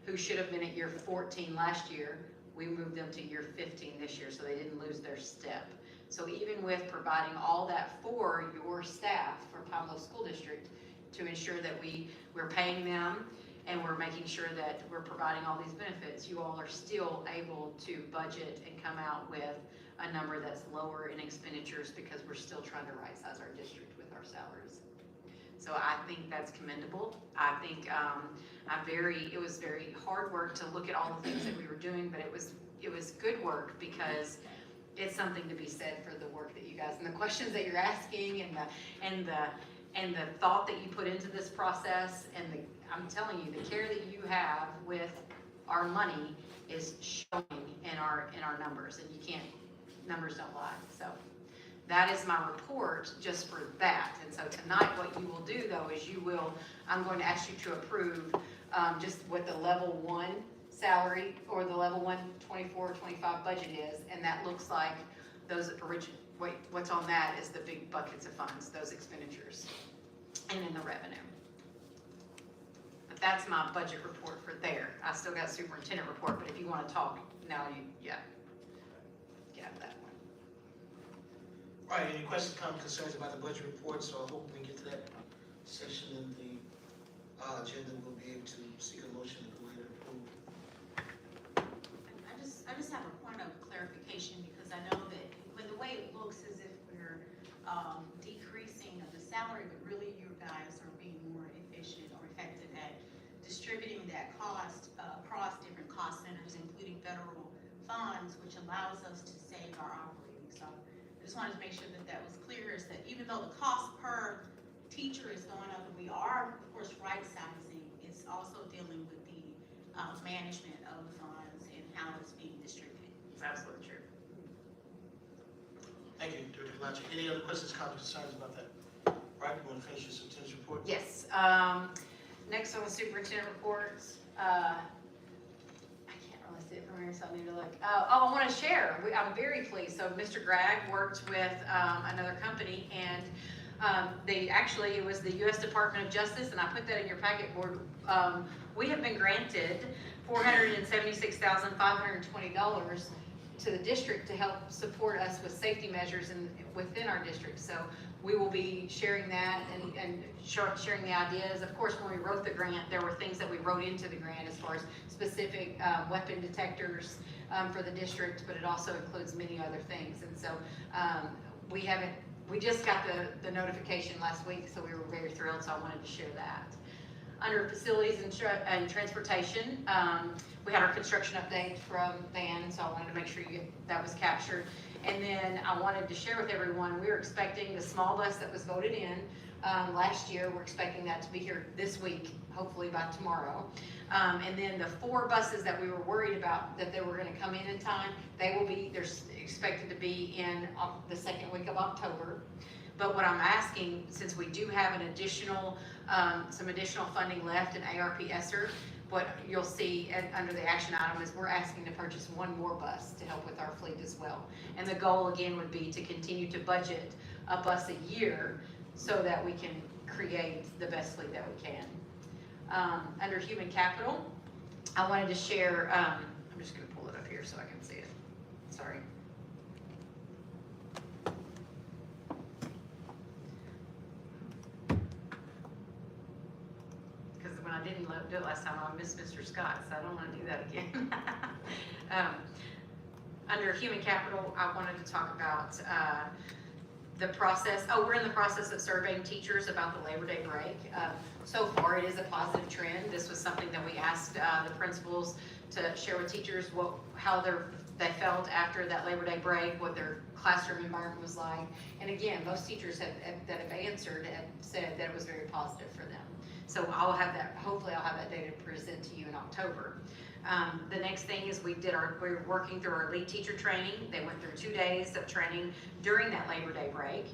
who should have been at year 14 last year, we moved them to year 15 this year, so they didn't lose their step. So even with providing all that for your staff for Pine Bluff School District to ensure that we're paying them and we're making sure that we're providing all these benefits, you all are still able to budget and come out with a number that's lower in expenditures because we're still trying to right-size our district with our salaries. So I think that's commendable. I think it was very hard work to look at all the things that we were doing, but it was good work because it's something to be said for the work that you guys and the questions that you're asking and the thought that you put into this process and I'm telling you, the care that you have with our money is showing in our numbers, and numbers don't lie. So that is my report just for that. And so tonight what you will do though is I'm going to ask you to approve just what the level 1 salary or the level 1 24-25 budget is, and that looks like those what's on that is the big buckets of funds, those expenditures, and then the revenue. But that's my budget report for there. I still got superintendent report, but if you want to talk now, get that one. All right, any questions, comments, concerns about the budget report? So I hope we get to that section in the agenda. We'll be able to seek a motion to go ahead and approve. I just have a point of clarification because I know that the way it looks as if we're decreasing the salary, but really you guys are being more efficient or effective at distributing that cost across different cost centers, including federal funds, which allows us to save our operating. So I just wanted to make sure that was clear, is that even though the cost per teacher is going up, and we are, of course, right-sizing, it's also dealing with the management of the funds and how it's being distributed. It's absolutely true. Thank you, Director Galachi. Any other questions, comments, concerns about that? All right, you want to finish your superintendent's report? Yes. Next on the superintendent reports, I can't really see it from here, so I need to look. I want to share. I'm very pleased. So Mr. Gragg worked with another company, and it was the U.S. Department of Justice, and I put that in your packet board. We have been granted $476,520 to the district to help support us with safety measures within our district. So we will be sharing that and sharing the ideas. Of course, when we wrote the grant, there were things that we wrote into the grant as far as specific weapon detectors for the district, but it also includes many other things. And so we just got the notification last week, so we were very thrilled, so I wanted to share that. Under facilities and transportation, we had our construction update from Van, so I wanted to make sure that was captured. And then I wanted to share with everyone, we were expecting the small bus that was voted in last year, we're expecting that to be here this week, hopefully by tomorrow. And then the 4 buses that we were worried about that they were going to come in time, they're expected to be in the second week of October. But what I'm asking, since we do have an additional, some additional funding left in ARP ESSER, what you'll see under the action item is we're asking to purchase 1 more bus to help with our fleet as well. And the goal again would be to continue to budget a bus a year so that we can create the best fleet that we can. Under human capital, I wanted to share, I'm just gonna pull it up here so I can see it. Sorry. Because when I didn't do it last time, I missed Mr. Scott, so I don't want to do that again. Under human capital, I wanted to talk about the process. We're in the process of surveying teachers about the Labor Day break. So far, it is a positive trend. This was something that we asked the principals to share with teachers how they felt after that Labor Day break, what their classroom environment was like. And again, most teachers that have answered have said that it was very positive for them. So I'll have that, hopefully I'll have that data to present to you in October. The next thing is we're working through our lead teacher training. They went through 2 days of training during that Labor Day break.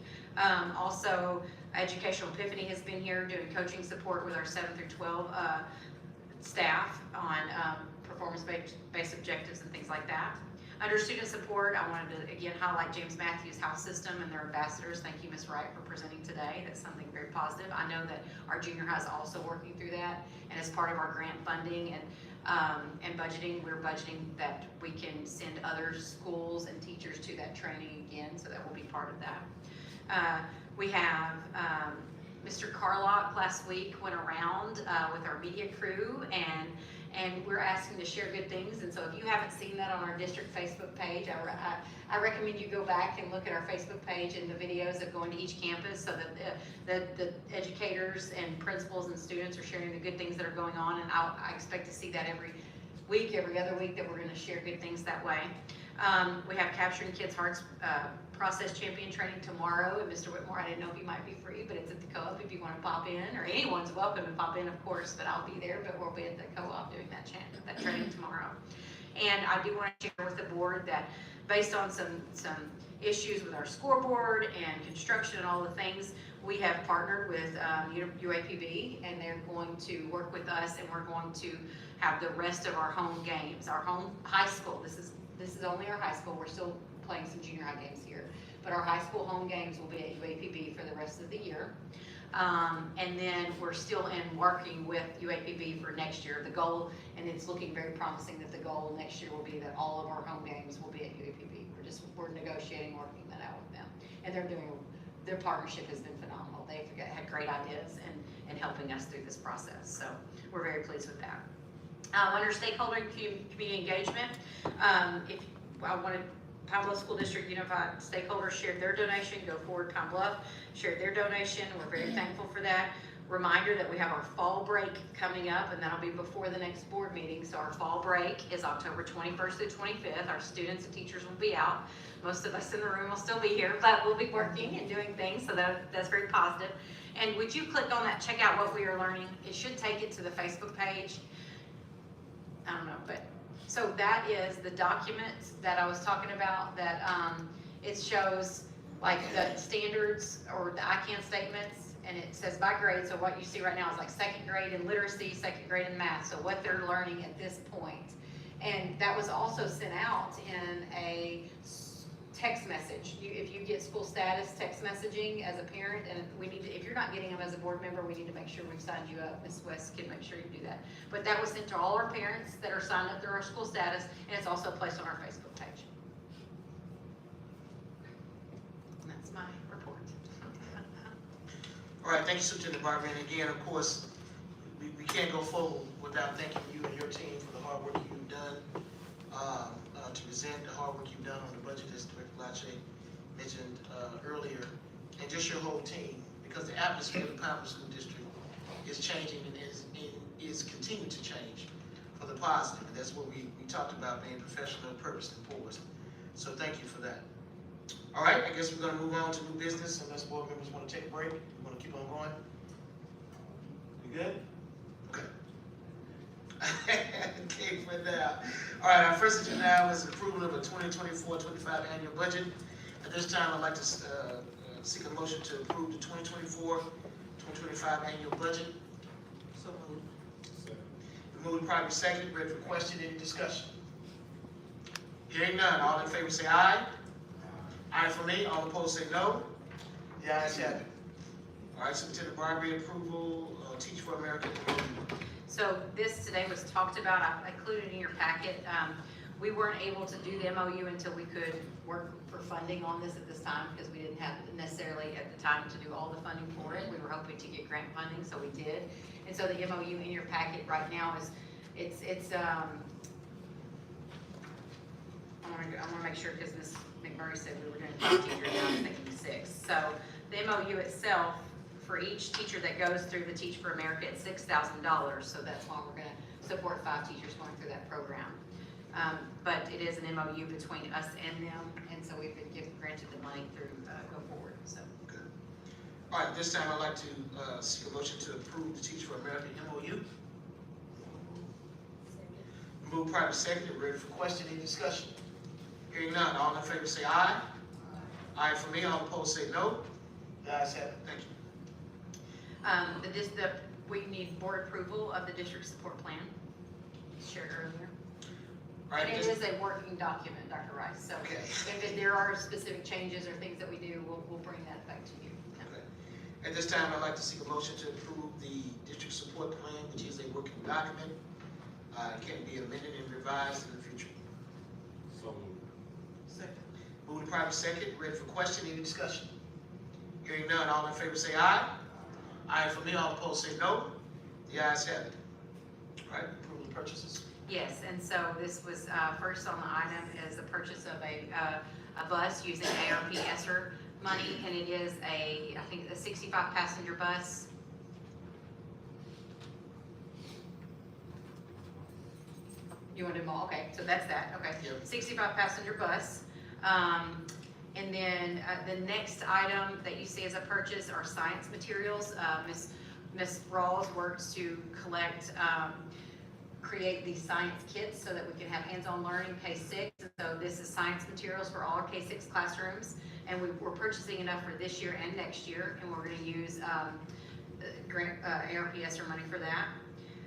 Also, Educational Epiphany has been here doing coaching support with our 7 through 12 staff on performance-based objectives and things like that. Under student support, I wanted to again highlight James Matthews House System and their ambassadors. Thank you, Ms. Wright, for presenting today. That's something very positive. I know that our junior high is also working through that, and as part of our grant funding and budgeting, we're budgeting that we can send other schools and teachers to that training again, so that will be part of that. We have Mr. Carlock last week went around with our media crew and we're asking to share good things. And so if you haven't seen that on our district Facebook page, I recommend you go back and look at our Facebook page and the videos of going to each campus so that the educators and principals and students are sharing the good things that are going on. And I expect to see that every week, every other week, that we're going to share good things that way. We have Capturing Kids' Hearts Process Champion training tomorrow. And Mr. Whitmore, I didn't know if he might be free, but it's at the co-op if you want to pop in, or anyone's welcome to pop in, of course, but I'll be there, but we'll be at the co-op doing that training tomorrow. And I do want to share with the board that based on some issues with our scoreboard and construction and all the things, we have partnered with UAPB, and they're going to work with us, and we're going to have the rest of our home games, our home high school. This is only our high school. We're still playing some junior high games here, but our high school home games will be at UAPB for the rest of the year. And then we're still working with UAPB for next year. The goal, and it's looking very promising that the goal next year will be that all of our home games will be at UAPB. We're negotiating, working that out with them, and their partnership has been phenomenal. They've had great ideas and helping us through this process. So we're very pleased with that. Under stakeholder and community engagement, if I wanted Pine Bluff School District Unified stakeholders shared their donation. Go Forward Pine Bluff shared their donation. We're very thankful for that. Reminder that we have our fall break coming up, and that'll be before the next board meeting. So our fall break is October 21st through 25th. Our students and teachers will be out. Most of us in the room will still be here, but we'll be working and doing things, so that's very positive. And would you click on that, check out what we are learning? It should take it to the Facebook page. I don't know, but so that is the documents that I was talking about, that it shows like the standards or the ICANN statements, and it says by grade. So what you see right now is like second grade in literacy, second grade in math, so what they're learning at this point. And that was also sent out in a text message. If you get school status text messaging as a parent, and if you're not getting them as a board member, we need to make sure we've signed you up. Ms. West can make sure you do that. But that was sent to all our parents that are signed up through our school status, and it's also placed on our Facebook page. And that's my report. All right, thank you, Superintendent Barbara. And again, of course, we can't go forward without thanking you and your team for the hard work you've done to present the hard work you've done on the budget, as Director Lache mentioned earlier, and just your whole team, because the atmosphere of the Pine Bluff School District is changing and is continuing to change for the positive. And that's what we talked about, being professional, purpose, and poised. So thank you for that. All right, I guess we're going to move on to new business, unless board members want to take a break. We want to keep on going. You good? Okay. Okay, for now. All right, our first agenda item is approval of a 2024-25 annual budget. At this time, I'd like to seek a motion to approve the 2024-2025 annual budget. So moved. Moved, probably second. Ready for question? Any discussion? Hearing none. All in favor say aye. Aye for me. All opposed say no. The ayes have it. All right, Superintendent Barbie, approval, Teach for America. So this today was talked about, I included in your packet. We weren't able to do the MOU until we could work for funding on this at this time, because we didn't have necessarily at the time to do all the funding for it. We were hoping to get grant funding, so we did. And so the MOU in your packet right now is, I wanna make sure, because Ms. McMurray said we were doing 5 teachers, now I'm thinking 6. So the MOU itself, for each teacher that goes through the Teach for America, it's $6,000, so that's why we're gonna support 5 teachers going through that program. But it is an MOU between us and them, and so we've been granted the money through Go Forward, so. Good. All right, this time I'd like to seek a motion to approve the Teach for America MOU. Move properly seconded, ready for question, any discussion? Hearing none, all in favor say aye. Aye for me, all opposed say no. The ayes have it, thank you. We need board approval of the district support plan, shared earlier. All right, And it is a working document, Dr. Rice, so Okay. if there are specific changes or things that we do, we'll bring that back to you. Okay. At this time, I'd like to seek a motion to approve the district support plan, which is a working document. It can be amended and revised in the future. So moved. Second. Moving properly second, ready for question, any discussion? Hearing none, all in favor say aye. Aye for me, all opposed say no. The ayes have it. All right, approve the purchases. Yes, and so this was, first on the item is the purchase of a bus using ARP ESSER money, and it is I think a 65 passenger bus. You want to do them all? Okay, so that's that, okay. Yep. 65 passenger bus. And then the next item that you see as a purchase are science materials. Ms. Rawls works to create these science kits so that we can have hands-on learning K-6. And so this is science materials for all our K-6 classrooms. And we're purchasing enough for this year and next year, and we're gonna use ARP ESSER money for that.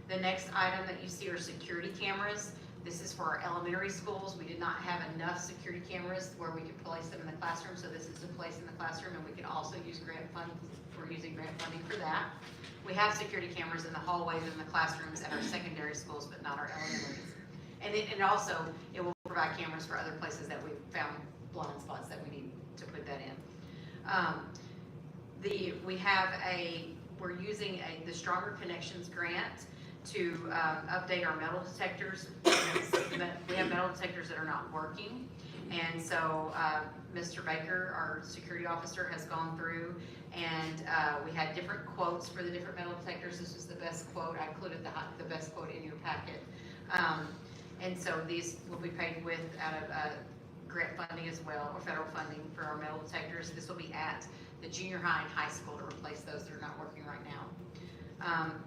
The next item that you see are security cameras. This is for our elementary schools. We did not have enough security cameras where we could place them in the classroom, so this is a place in the classroom, and we can also use grant funds. We're using grant funding for that. We have security cameras in the hallways and the classrooms at our secondary schools, but not our elementaries. And also, it will provide cameras for other places that we've found blind spots that we need to put that in. We're using the Stronger Connections grant to update our metal detectors. We have metal detectors that are not working, and so Mr. Baker, our security officer, has gone through, and we had different quotes for the different metal detectors. This was the best quote. I included the best quote in your packet, and so these will be paid with out of grant funding as well, or federal funding for our metal detectors. This will be at the junior high and high school to replace those that are not working right now.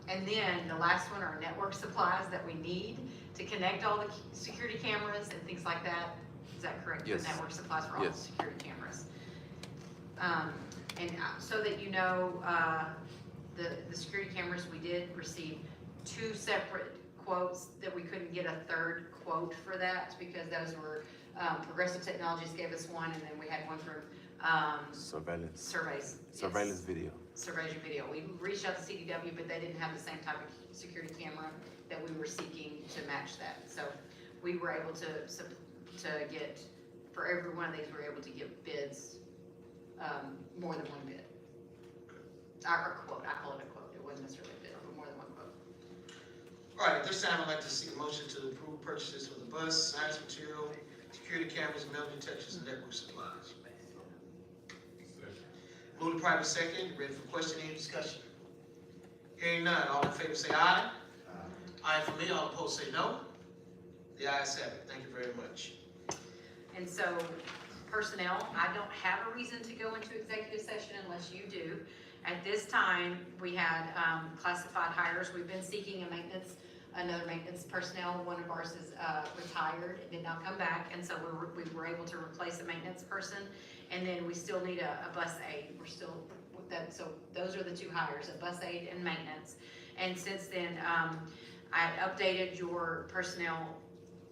And then the last one are network supplies that we need to connect all the security cameras and things like that. Is that correct? Yes. The network supplies for all the security cameras. And so that you know, the security cameras, we did receive 2 separate quotes that we couldn't get a third quote for that because those were, Progressive Technologies gave us one, and then we had one from Surveillance. Surveys. Surveillance video. Surveillance video. We reached out to CDW, but they didn't have the same type of security camera that we were seeking to match that. So we were able to get, for every one of these, we were able to get bids, more than one bid. Our quote, I call it a quote, it wasn't necessarily a bid, but more than one quote. All right, at this time, I'd like to seek a motion to approve purchases for the bus, science material, security cameras, metal detectors, and network supplies. Move to private second, ready for question, any discussion? Hearing none, all in favor say aye. Aye for me, all opposed say no. The ayes have it, thank you very much. And so, personnel, I don't have a reason to go into executive session unless you do. At this time, we had classified hires. We've been seeking another maintenance personnel. One of ours is retired and did not come back, and so we were able to replace a maintenance person. And then we still need a bus aide. We're still with that, so those are the 2 hires, a bus aide and maintenance. And since then, I updated your personnel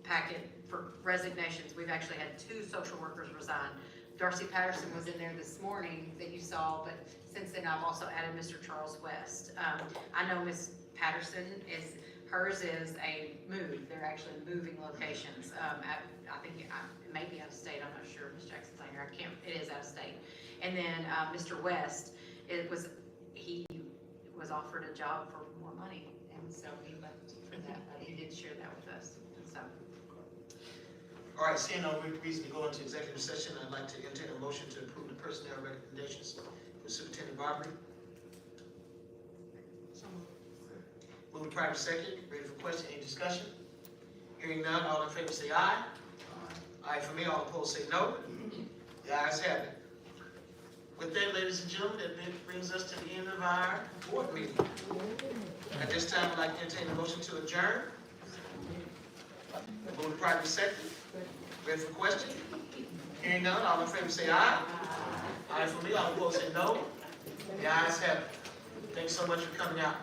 packet for resignations. We've actually had 2 social workers resign. Darcy Patterson was in there this morning that you saw, but since then I've also added Mr. Charles West. I know Ms. Patterson Hers is a move, they're actually moving locations, I think it may be out of state, I'm not sure, Ms. Jackson's on here, it is out of state. And then, Mr. West, he was offered a job for more money, and so he left for that, but he did share that with us, so. All right, seeing no reason to go into executive session, I'd like to entertain a motion to approve the personnel recommendations for Superintendent Barbary. Moved properly second, ready for question, any discussion? Hearing none, all in favor say aye. Aye for me, all opposed say no. The ayes have it. With that, ladies and gentlemen, that brings us to the end of our board meeting. At this time, I'd like to entertain a motion to adjourn. Moved properly second, ready for question? Hearing none, all in favor say aye. Aye for me, all opposed say no. The ayes have it. Thanks so much for coming out.